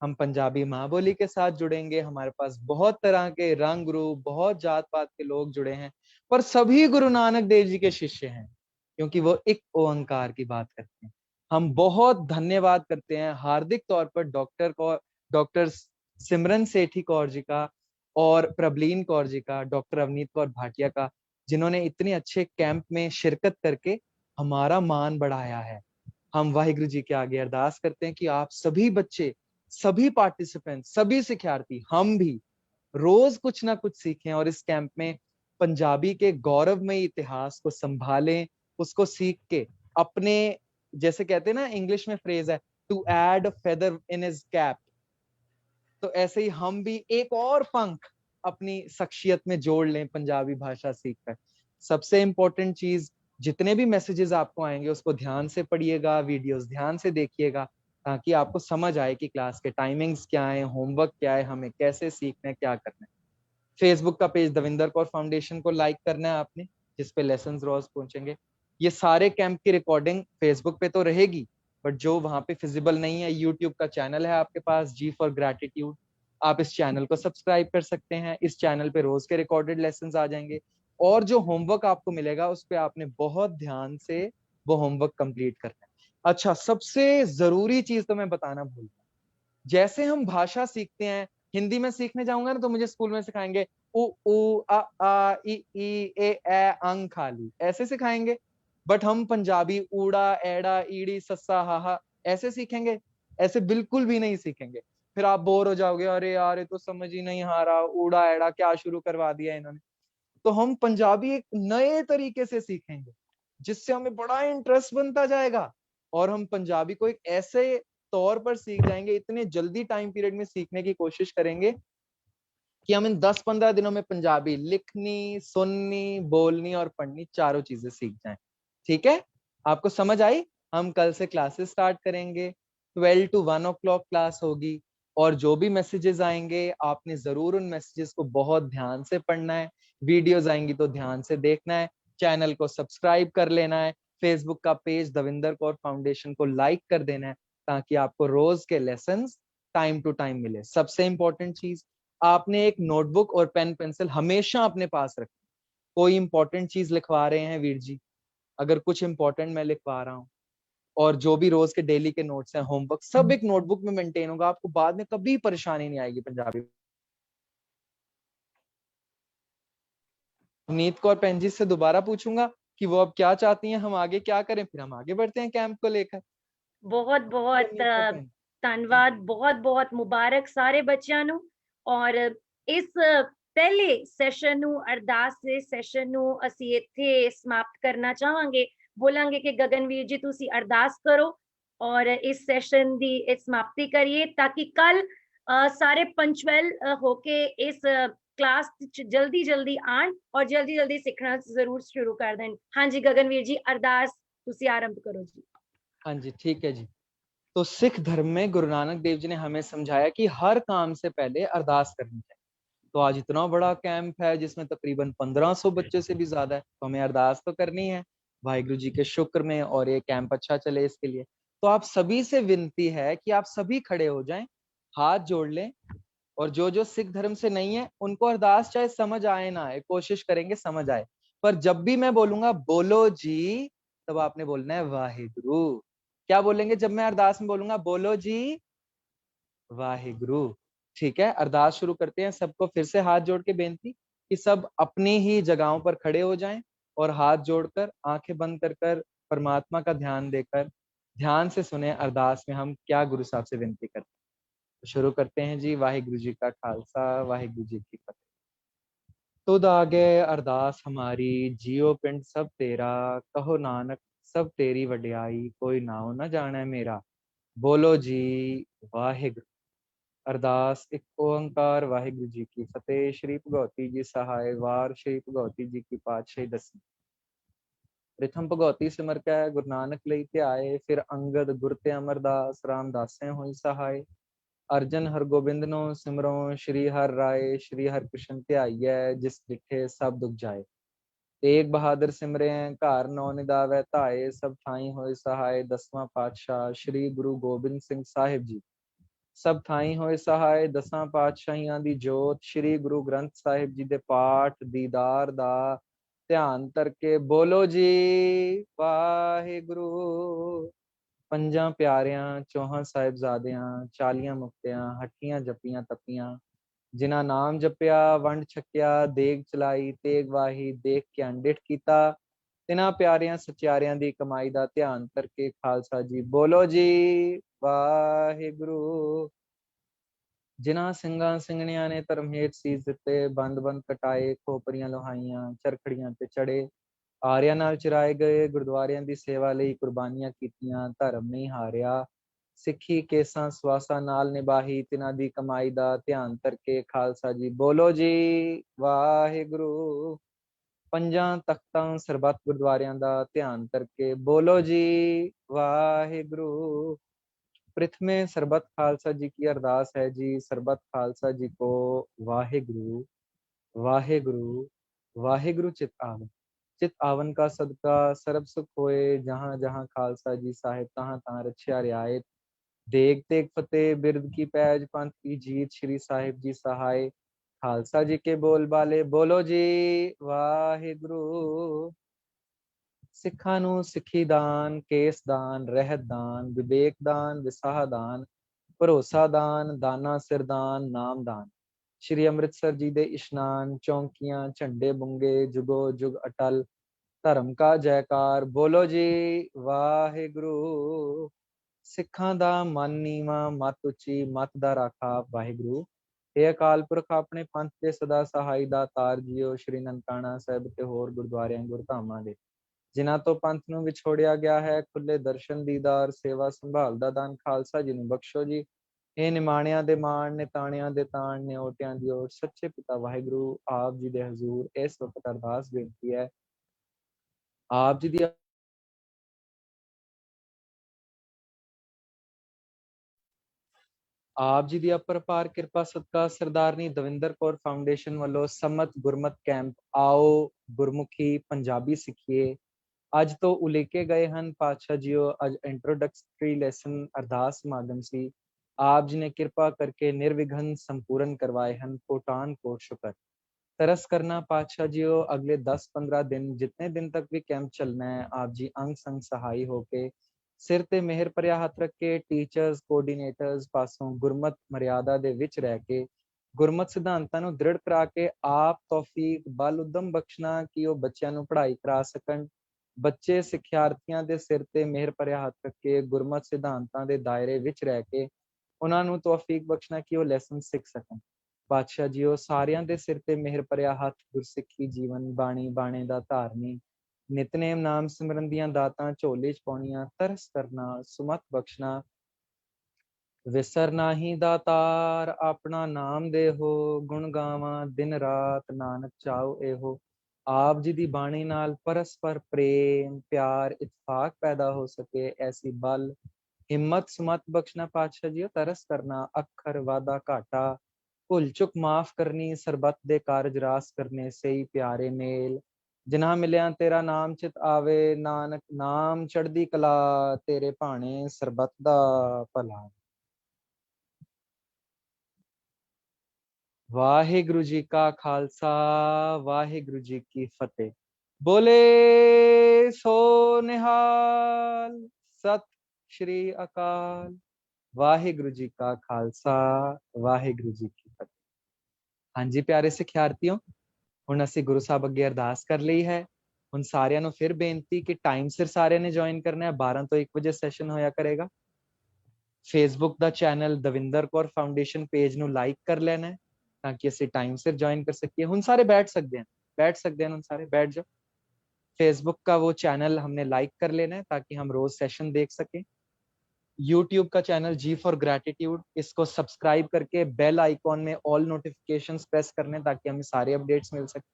S1: हम पंजाबी माँ बोली के साथ जुड़ेंगे। हमारे पास बहुत तरह के रंग रूप, बहुत जात पात के लोग जुड़े हैं, पर सभी गुरु नानक देव जी के शिष्य हैं, क्योंकि वो एक ओंकार की बात करते हैं। हम बहुत धन्यवाद करते हैं हार्दिक तौर पर डॉक्टर सिमरन सेठी कौर जी का और प्रबलीन कौर जी का, डॉक्टर अवनीत कौर भाटिया का, जिन्होंने इतने अच्छे कैंप में शिरकत करके हमारा मान बढ़ाया है। हम वाहिगुरु जी के आगे अरदास करते हैं कि आप सभी बच्चे, सभी पार्टिसिपेंट, सभी शिक्षार्थी, हम भी रोज कुछ ना कुछ सीखें और इस कैंप में पंजाबी के गौरवमय इतिहास को संभालें, उसको सीख के अपने, जैसे कहते हैं ना इंग्लिश में फ्रेज है, to add feather in his cap, तो ऐसे ही हम भी एक और पंख अपनी शख्सियत में जोड़ लें पंजाबी भाषा सीखकर। सबसे इंपॉर्टेंट चीज, जितने भी मैसेजेस आपको आएंगे उसको ध्यान से पढ़िएगा, वीडियोस ध्यान से देखिएगा, ताकि आपको समझ आए कि क्लास के टाइमिंग्स क्या है, होमवर्क क्या है, हमें कैसे सीखना है, क्या करना है। फेसबुक का पेज दविंदर कौर फाउंडेशन को लाइक करना है आपने, जिसपे लेसन्स रोज पहुंचेंगे। ये सारे कैंप की रिकॉर्डिंग फेसबुक पे तो रहेगी, बट जो वहां पे फिजिबल नहीं है, यूट्यूब का चैनल है आपके पास, जी फॉर ग्रैटिट्यूड, आप इस चैनल को सब्सक्राइब कर सकते हैं। इस चैनल पे रोज के रिकॉर्डेड लेसन्स आ जाएंगे, और जो होमवर्क आपको मिलेगा उस पे आपने बहुत ध्यान से वो होमवर्क कंप्लीट करना है। अच्छा, सबसे जरूरी चीज तो मैं बताना भूल गया, जैसे हम भाषा सीखते हैं, हिंदी में सीखने जाऊंगा ना तो मुझे स्कूल में सिखाएंगे उ आ इ ए अंग खाली, ऐसे सिखाएंगे। बट हम पंजाबी ऊड़ा एड़ा ईड़ी सस्सा हाहा ऐसे सीखेंगे? ऐसे बिल्कुल भी नहीं सीखेंगे। फिर आप बोर हो जाओगे, अरे यार ये तो समझ ही नहीं आ रहा, ऊड़ा एड़ा क्या शुरू करवा दिया इन्होंने। तो हम पंजाबी एक नए तरीके से सीखेंगे, जिससे हमें बड़ा इंटरेस्ट बनता जाएगा, और हम पंजाबी को एक ऐसे तौर पर सीख जाएंगे, इतने जल्दी टाइम पीरियड में सीखने की कोशिश करेंगे कि हम इन 10-15 दिनों में पंजाबी लिखनी, सुननी, बोलनी और पढ़नी चारों चीजें सीख जाएं। ठीक है, आपको समझ आई? हम कल से क्लासेस स्टार्ट करेंगे, 12 to 1 o'clock क्लास होगी, और जो भी मैसेजेस आएंगे आपने जरूर उन मैसेजेस को बहुत ध्यान से पढ़ना है, वीडियोस आएंगी तो ध्यान से देखना है, चैनल को सब्सक्राइब कर लेना है, फेसबुक का पेज दविंदर कौर फाउंडेशन को लाइक कर देना है, ताकि आपको रोज के लेसन्स टाइम टू टाइम मिले। सबसे इंपॉर्टेंट चीज, आपने एक नोटबुक और पेन पेंसिल हमेशा अपने पास रखें। कोई इंपॉर्टेंट चीज लिखवा रहे हैं वीर जी, अगर कुछ इंपॉर्टेंट मैं लिखवा रहा हूँ, और जो भी रोज के डेली के नोट्स हैं, होमवर्क, सब एक नोटबुक में मेंटेन होगा, आपको बाद में कभी परेशानी नहीं आएगी पंजाबी। नीत कौर पेन जी से दोबारा पूछूंगा कि वो अब क्या चाहती हैं, हम आगे क्या करें, फिर हम आगे बढ़ते हैं कैंप को लेकर।
S2: बहुत बहुत ਧੰਨਵਾਦ, ਬਹੁਤ ਬਹੁਤ ਮੁਬਾਰਕ ਸਾਰੇ ਬੱਚਿਆਂ ਨੂੰ। ਔਰ ਇਸ ਪਹਿਲੇ ਸੈਸ਼ਨ ਨੂੰ, ਅਰਦਾਸ ਦੇ ਸੈਸ਼ਨ ਨੂੰ ਅਸੀਂ ਇੱਥੇ ਸਮਾਪਤ ਕਰਨਾ ਚਾਹਾਂਗੇ। ਬੋਲਾਂਗੇ ਕਿ ਗਗਨਵੀਰ ਜੀ ਤੁਸੀਂ ਅਰਦਾਸ ਕਰੋ ਔਰ ਇਸ ਸੈਸ਼ਨ ਦੀ ਸਮਾਪਤੀ ਕਰੀਏ, ਤਾਂ ਕਿ ਕੱਲ ਸਾਰੇ ਪੰਚੁਅਲ ਹੋ ਕੇ ਇਸ क्लास जल्दी जल्दी आन और जल्दी जल्दी सीखना जरूर शुरू कर दें। हाँ जी गगनवीर जी, अरदास तुसी आरंभ करो जी।
S1: हाँ जी, ठीक है जी। तो सिख धर्म में गुरु नानक देव जी ने हमें समझाया कि हर काम से पहले अरदास करनी चाहिए। तो आज इतना बड़ा कैंप है जिसमें तकरीबन 1500 बच्चे से भी ज्यादा है, तो हमें अरदास तो करनी है वाहिगुरु जी के शुक्र में, और ये कैंप अच्छा चले इसके लिए। तो आप सभी से विनती है कि आप सभी खड़े हो जाएं, हाथ जोड़ लें, और जो सिख धर्म से नहीं है उनको अरदास चाहे समझ आए ना आए, कोशिश करेंगे समझ आए, पर जब भी मैं बोलूंगा बोलो जी, तब आपने बोलना है वाहिगुरु। क्या बोलेंगे जब मैं अरदास में बोलूंगा बोलो जी वाहिगुरु? ठीक है, अरदास शुरू करते हैं। सबको फिर से हाथ जोड़ के बेनती कि सब अपनी ही जगहों पर खड़े हो जाएं और हाथ जोड़कर आंखें बंद कर कर परमात्मा का ध्यान देकर ध्यान से सुने अरदास में हम क्या गुरु साहब से विनती करते हैं। तो शुरू करते हैं जी। वाहिगुरु जी का खालसा, वाहिगुरु जी की फतेह। तुद आगे अरदास हमारी, जियो पिंड सब तेरा, कहो नानक सब तेरी वड्याई, कोई नाउ न जाने मेरा। बोलो जी वाहिगुरु। अरदास एक ओंकार वाहिगुरु जी की फतेह। श्री भगवती जी सहाय वार, श्री भगवती जी की पातशाही दसवीं। प्रथम भगवती सिमर कै गुरु नानक लई ध्याए, फिर अंगद गुर ते अमरदास, रामदासें होई सहाय। अर्जन हरगोबिंद नो सिमरो, श्री हर राय, श्री हर कृष्ण ध्याइयै, जिस डिठे सब दुख जाए। तेग बहादुर सिमरे घर नौ निदावै धाए, सब ठाई होए सहाय। दसवां पातशाह श्री गुरु गोबिंद सिंह साहिब जी सब थाई होए सहाय। दसां पातशाहियां दी जोत, श्री गुरु ग्रंथ साहिब जी दे पाठ दीदार दा ध्यान करके बोलो जी वाहिगुरु। ਪੰਜਾਂ ਪਿਆਰਿਆਂ, ਚੌਹਾਂ ਸਾਹਿਬਜ਼ਾਦਿਆਂ, 40 ਮੁਕਤਿਆਂ, ਹੱਟੀਆਂ ਜੱਪੀਆਂ ਤਪੀਆਂ, ਜਿਨ੍ਹਾਂ ਨਾਮ ਜਪਿਆ ਵੰਡ ਛਕਿਆ, ਦੇਗ ਚਲਾਈ ਤੇਗ ਵਾਹੀ, ਦੇਖ ਕੇ ਅੰਡਿਠ ਕੀਤਾ, ਤਿਨਾਂ ਪਿਆਰਿਆਂ ਸਚਿਆਰਿਆਂ ਦੀ ਕਮਾਈ ਦਾ ਧਿਆਨ ਕਰਕੇ ਖਾਲਸਾ ਜੀ ਬੋਲੋ ਜੀ ਵਾਹਿਗੁਰੂ। ਜਿਨ੍ਹਾਂ ਸਿੰਘਾਂ ਸਿੰਘਣੀਆਂ ਨੇ ਧਰਮ ਹੇਠ ਸੀਸ ਦਿੱਤੇ, ਬੰਦ ਬੰਦ ਕਟਾਏ, ਖੋਪਰੀਆਂ ਲੋਹਾਈਆਂ, ਚਰਖੜੀਆਂ ਤੇ ਚੜੇ, ਆਰਿਆਂ ਨਾਲ ਚਰਾਏ ਗਏ, ਗੁਰਦੁਆਰਿਆਂ ਦੀ ਸੇਵਾ ਲਈ ਕੁਰਬਾਨੀਆਂ ਕੀਤੀਆਂ, ਧਰਮ ਨਹੀਂ ਹਾਰਿਆ, ਸਿੱਖੀ ਕੇਸਾਂ ਸਵਾਸਾਂ ਨਾਲ ਨਿਭਾਹੀ, ਤਿਨਾਂ ਦੀ ਕਮਾਈ ਦਾ ਧਿਆਨ ਕਰਕੇ ਖਾਲਸਾ ਜੀ ਬੋਲੋ ਜੀ ਵਾਹਿਗੁਰੂ। ਪੰਜਾਂ ਤਖਤਾਂ ਸਰਬੱਤ ਗੁਰਦੁਆਰਿਆਂ ਦਾ ਧਿਆਨ ਕਰਕੇ ਬੋਲੋ ਜੀ ਵਾਹਿਗੁਰੂ। प्रथमे सरबत खालसा जी की अरदास है जी। सरबत खालसा जी को वाहिगुरु वाहिगुरु वाहिगुरु चित आवन। चित आवन का सदका सरब सुख होए, जहाँ जहाँ खालसा जी साहिब तहाँ तहाँ रछिया रियायत। देग तेग फतेह बिरद की पैज, पंथ की जीत, श्री साहिब जी सहाय। खालसा जी के बोल बाले बोलो जी वाहिगुरु। ਸਿੱਖਾਂ ਨੂੰ ਸਿੱਖੀ ਦਾਨ, ਕੇਸ ਦਾਨ, ਰਹਿਤ ਦਾਨ, ਵਿਵੇਕ ਦਾਨ, ਵਿਸਾਹ ਦਾਨ, ਭਰੋਸਾ ਦਾਨ, ਦਾਨਾ ਸਿਰ ਦਾਨ, ਨਾਮ ਦਾਨ। ਸ਼੍ਰੀ ਅੰਮ੍ਰਿਤਸਰ ਜੀ ਦੇ ਇਸ਼ਨਾਨ, ਚੌਂਕੀਆਂ, ਝੰਡੇ ਬੁੰਗੇ, ਜੁਗੋ ਜੁਗ ਅਟਲ, ਧਰਮ ਕਾ ਜੈਕਾਰ, ਬੋਲੋ ਜੀ ਵਾਹਿਗੁਰੂ। ਸਿੱਖਾਂ ਦਾ ਮਨ ਨੀਵਾਂ, ਮਤ ਉੱਚੀ, ਮਤ ਦਾ ਰਾਖਾ ਵਾਹਿਗੁਰੂ। ਇਹ ਅਕਾਲ ਪੁਰਖ ਆਪਣੇ ਪੰਥ ਦੇ ਸਦਾ ਸਹਾਈ ਦਾਤਾਰ ਜੀਓ, ਸ਼੍ਰੀ ਨਨਕਾਣਾ ਸਾਹਿਬ ਤੇ ਹੋਰ ਗੁਰਦੁਆਰਿਆਂ ਗੁਰਧਾਮਾਂ ਦੇ ਜਿਨ੍ਹਾਂ ਤੋਂ ਪੰਥ ਨੂੰ ਵਿਛੋੜਿਆ ਗਿਆ ਹੈ, ਖੁੱਲੇ ਦਰਸ਼ਨ ਦੀਦਾਰ, ਸੇਵਾ ਸੰਭਾਲ ਦਾ ਦਾਨ ਖਾਲਸਾ ਜੀ ਨੂੰ ਬਖਸ਼ੋ ਜੀ। ਇਹ ਨਿਮਾਣਿਆਂ ਦੇ ਮਾਣ, ਨਿਤਾਣਿਆਂ ਦੇ ਤਾਣ, ਨਿਓਟਿਆਂ ਦੀ ਓਟ, ਸੱਚੇ ਪਿਤਾ ਵਾਹਿਗੁਰੂ ਆਪ ਜੀ ਦੇ ਹਜ਼ੂਰ ਇਸ ਵਕਤ ਅਰਦਾਸ ਬੇਨਤੀ ਹੈ। ਆਪ ਜੀ ਦੀ ਆਪ ਜੀ ਦੀ ਅਪਰਪਾਰ ਕਿਰਪਾ ਸਦਕਾ ਸਰਦਾਰਨੀ ਦਵਿੰਦਰ ਕੌਰ ਫਾਊਂਡੇਸ਼ਨ ਵੱਲੋਂ ਸਮਤ ਗੁਰਮਤ ਕੈਂਪ ਆਓ ਗੁਰਮੁਖੀ ਪੰਜਾਬੀ ਸਿੱਖੀਏ ਅੱਜ ਤੋਂ ਉਲੀਕੇ ਗਏ ਹਨ। ਪਾਤਸ਼ਾਹ ਜੀਓ ਅੱਜ ਇੰਟਰੋਡਕਟਰੀ ਲੈਸਨ ਅਰਦਾਸ ਸਮਾਗਮ ਸੀ। ਆਪ ਜੀ ਨੇ ਕਿਰਪਾ ਕਰਕੇ ਨਿਰਵਿਘਨ ਸੰਪੂਰਨ ਕਰਵਾਏ ਹਨ। ਕੋਟਾਨ ਕੋਟ ਸ਼ੁਕਰ। तरस करना पातशाह जीओ अगले 10-15 दिन जितने दिन तक भी कैंप चलना है, आप जी अंग संग सहाई होके सिर ते मेहर भरिया हथ रख के टीचर्स कोऑर्डिनेटर्स पासों गुरमत मर्यादा दे विच रह के गुरमत सिद्धांतां नूं दृढ़ करा के आप तौफीक बल उदम बख्शना कि वो बच्चों नूं पढ़ाई करा सकन। बच्चे सिक्ख्यार्थियों के सिर ते मेहर भरिया हथ रख के गुरमत सिद्धांतां दे दायरे विच रह के उन्हां नूं तौफीक बख्शना कि वो लैसन सीख सकन। पातशाह जीओ सारियां दे सिर ते मेहर भरिया हथ, गुरसिੱਖੀ जीवन बाणी बाणे दा धारनी, नितनेम नाम सिमरन दियां दातां झोले च पाउणियां, तरस करना सुमत बख्शना विसर नाही दातार, अपना नाम देहो गुण गावां दिन रात नानक चाओ एहो। आप जी दी बाणी नाल परस्पर प्रेम प्यार इतफाक पैदा हो सके, ऐसी बल हिम्मत सुमत बख्शना पातशाह जी, तरस करना अखर वादा घाटा, भुल चुक माफ करनी, सरबत दे कारज रास करने, से ही प्यारे मेल, जिन्हा मिलिया तेरा नाम चित आवे, नानक नाम चढ़दी कला, तेरे भाने सरबत दा भला। वाहिगुरु जी का खालसा, वाहिगुरु जी की फतेह। बोले सो निहाल, सत श्री अकाल। वाहिगुरु जी का खालसा, वाहिगुरु जी की फतेह। हाँ जी प्यारे सिखियार्थियों, ਹੁਣ ਅਸੀਂ ਗੁਰੂ ਸਾਹਿਬ ਅੱਗੇ ਅਰਦਾਸ ਕਰ ਲਈ ਹੈ। ਹੁਣ ਸਾਰਿਆਂ ਨੂੰ ਫਿਰ ਬੇਨਤੀ ਕਿ ਟਾਈਮ ਸਿਰ ਸਾਰਿਆਂ ਨੇ ਜੁਆਇਨ ਕਰਨਾ ਹੈ। 12 ਤੋਂ 1 ਵਜੇ ਸੈਸ਼ਨ ਹੋਇਆ ਕਰੇਗਾ। ਫੇਸਬੁੱਕ ਦਾ channel Davinder Kaur foundation page ਨੂੰ ਲਾਈਕ ਕਰ ਲੈਣਾ ਹੈ ਤਾਂ ਕਿ ਅਸੀਂ ਟਾइम सिर ज्वाइन कर सकिए। ਹੁਣ ਸਾਰੇ बैठ सकते हैं ਹੁਣ ਸਾਰੇ बैठ जाओ। फेसबुक का वो चैनल हमने लाइक कर लेना है ताकि हम रोज सेशन देख सकें। यूट्यूब का चैनल जी फॉर ग्रैटिट्यूड, इसको सब्सक्राइब करके बेल आइकॉन में ऑल नोटिफिकेशंस प्रेस करने ताकि हमें सारे अपडेट्स मिल सके।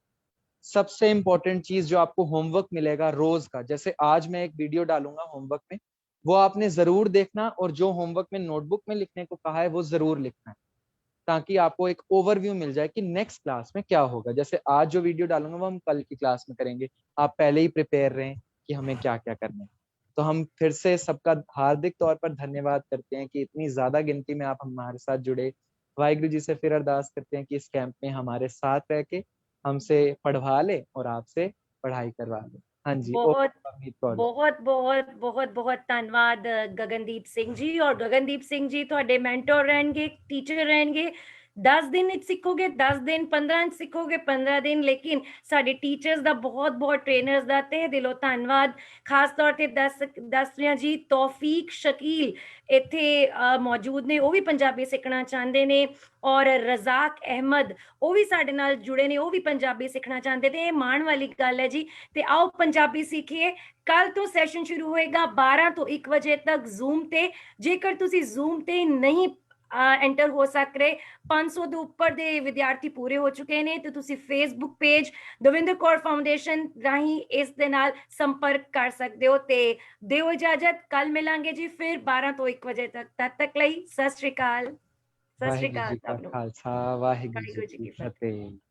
S1: सबसे इंपॉर्टेंट चीज जो आपको होमवर्क मिलेगा रोज का, जैसे आज मैं एक वीडियो डालूंगा होमवर्क में, वो आपने जरूर देखना और जो होमवर्क में नोटबुक में लिखने को कहा है वो जरूर लिखना है ताकि आपको एक ओवरव्यू मिल जाए कि नेक्स्ट क्लास में क्या होगा। जैसे आज जो वीडियो डालूंगा वो हम कल की क्लास में करेंगे, आप पहले ही प्रिपेयर रहें कि हमें क्या क्या करना है। तो हम फिर से सबका हार्दिक तौर पर धन्यवाद करते हैं कि इतनी ज्यादा गिनती में आप हमारे साथ जुड़े। वाहिगुरु जी से फिर अरदास करते हैं कि इस कैंप में हमारे साथ रह के हमसे पढ़वा ले और आपसे पढ़ाई करवा ले। हाँ जी,
S2: बहुत
S1: अवनीत कौर जी।
S2: बहुत बहुत बहुत बहुत ਧੰਨਵਾਦ ਗਗਨਦੀਪ ਸਿੰਘ ਜੀ। ਔਰ ਗਗਨਦੀਪ ਸਿੰਘ ਜੀ ਤੁਹਾਡੇ ਮੈਂਟਰ ਰਹਿਣਗੇ, ਟੀਚਰ ਰਹਿਣਗੇ। 10 दिन सीखोगे 10 दिन, 15 सीखोगे 15 दिन, लेकिन साडे टीचर्स ਦਾ बहुत ट्रेनर्स ਦਾ ਤਹਿ ਦਿਲੋਂ ਧੰਨਵਾਦ। ਖਾਸ ਤੌਰ ਤੇ ਦੱਸ ਰਿਹਾ ਜੀ ਤੌਫੀਕ ਸ਼ਕੀਲ ਇੱਥੇ ਮੌਜੂਦ ਨੇ, ਉਹ ਵੀ ਪੰਜਾਬੀ ਸਿੱਖਣਾ ਚਾਹੁੰਦੇ ਨੇ। ਔਰ ਰਜ਼ਾਕ ਅਹਿਮਦ ਉਹ ਵੀ ਸਾਡੇ ਨਾਲ ਜੁੜੇ ਨੇ, ਉਹ ਵੀ ਪੰਜਾਬੀ ਸਿੱਖਣਾ ਚਾਹੁੰਦੇ ਤੇ ਇਹ ਮਾਣ ਵਾਲੀ ਗੱਲ ਹੈ ਜੀ। ਤੇ ਆਓ ਪੰਜਾਬੀ ਸਿੱਖੀਏ। ਕੱਲ ਤੋਂ ਸੈਸ਼ਨ ਸ਼ੁਰੂ ਹੋਏਗਾ 12 ਤੋਂ 1 ਵਜੇ ਤੱਕ ਜ਼ੂਮ ਤੇ। ਜੇਕਰ ਤੁਸੀਂ ਜ਼ੂਮ ਤੇ ਨਹੀਂ ਐਂਟਰ ਹੋ ਸਕ ਰਹੇ, 500 ਦੇ ਉੱਪਰ ਦੇ ਵਿਦਿਆਰਥੀ ਪੂਰੇ ਹੋ ਚੁੱਕੇ ਨੇ, ਤੇ ਤੁਸੀਂ Facebook page Davinder Kaur foundation ਰਾਹੀਂ ਇਸ ਦੇ ਨਾਲ ਸੰਪਰਕ ਕਰ ਸਕਦੇ ਹੋ। ਤੇ ਦਿਓ ਇਜਾਜ਼ਤ, ਕੱਲ ਮਿਲਾਂਗੇ ਜੀ ਫਿਰ 12 ਤੋਂ 1 ਵਜੇ ਤੱਕ। ਤਦ ਤੱਕ ਲਈ ਸਤਿ ਸ਼੍ਰੀ ਅਕਾਲ। ਸਤਿ ਸ਼੍ਰੀ
S1: वाहिगुरु
S2: ਅਕਾਲ
S1: जी का
S2: ਸਭ ਨੂੰ।
S1: खालसा, वाहिगुरु जी
S2: ਵਾਹਿਗੁਰੂ ਜੀ
S1: की
S2: ਕੀ ਫਤਿਹ।
S1: फतेह।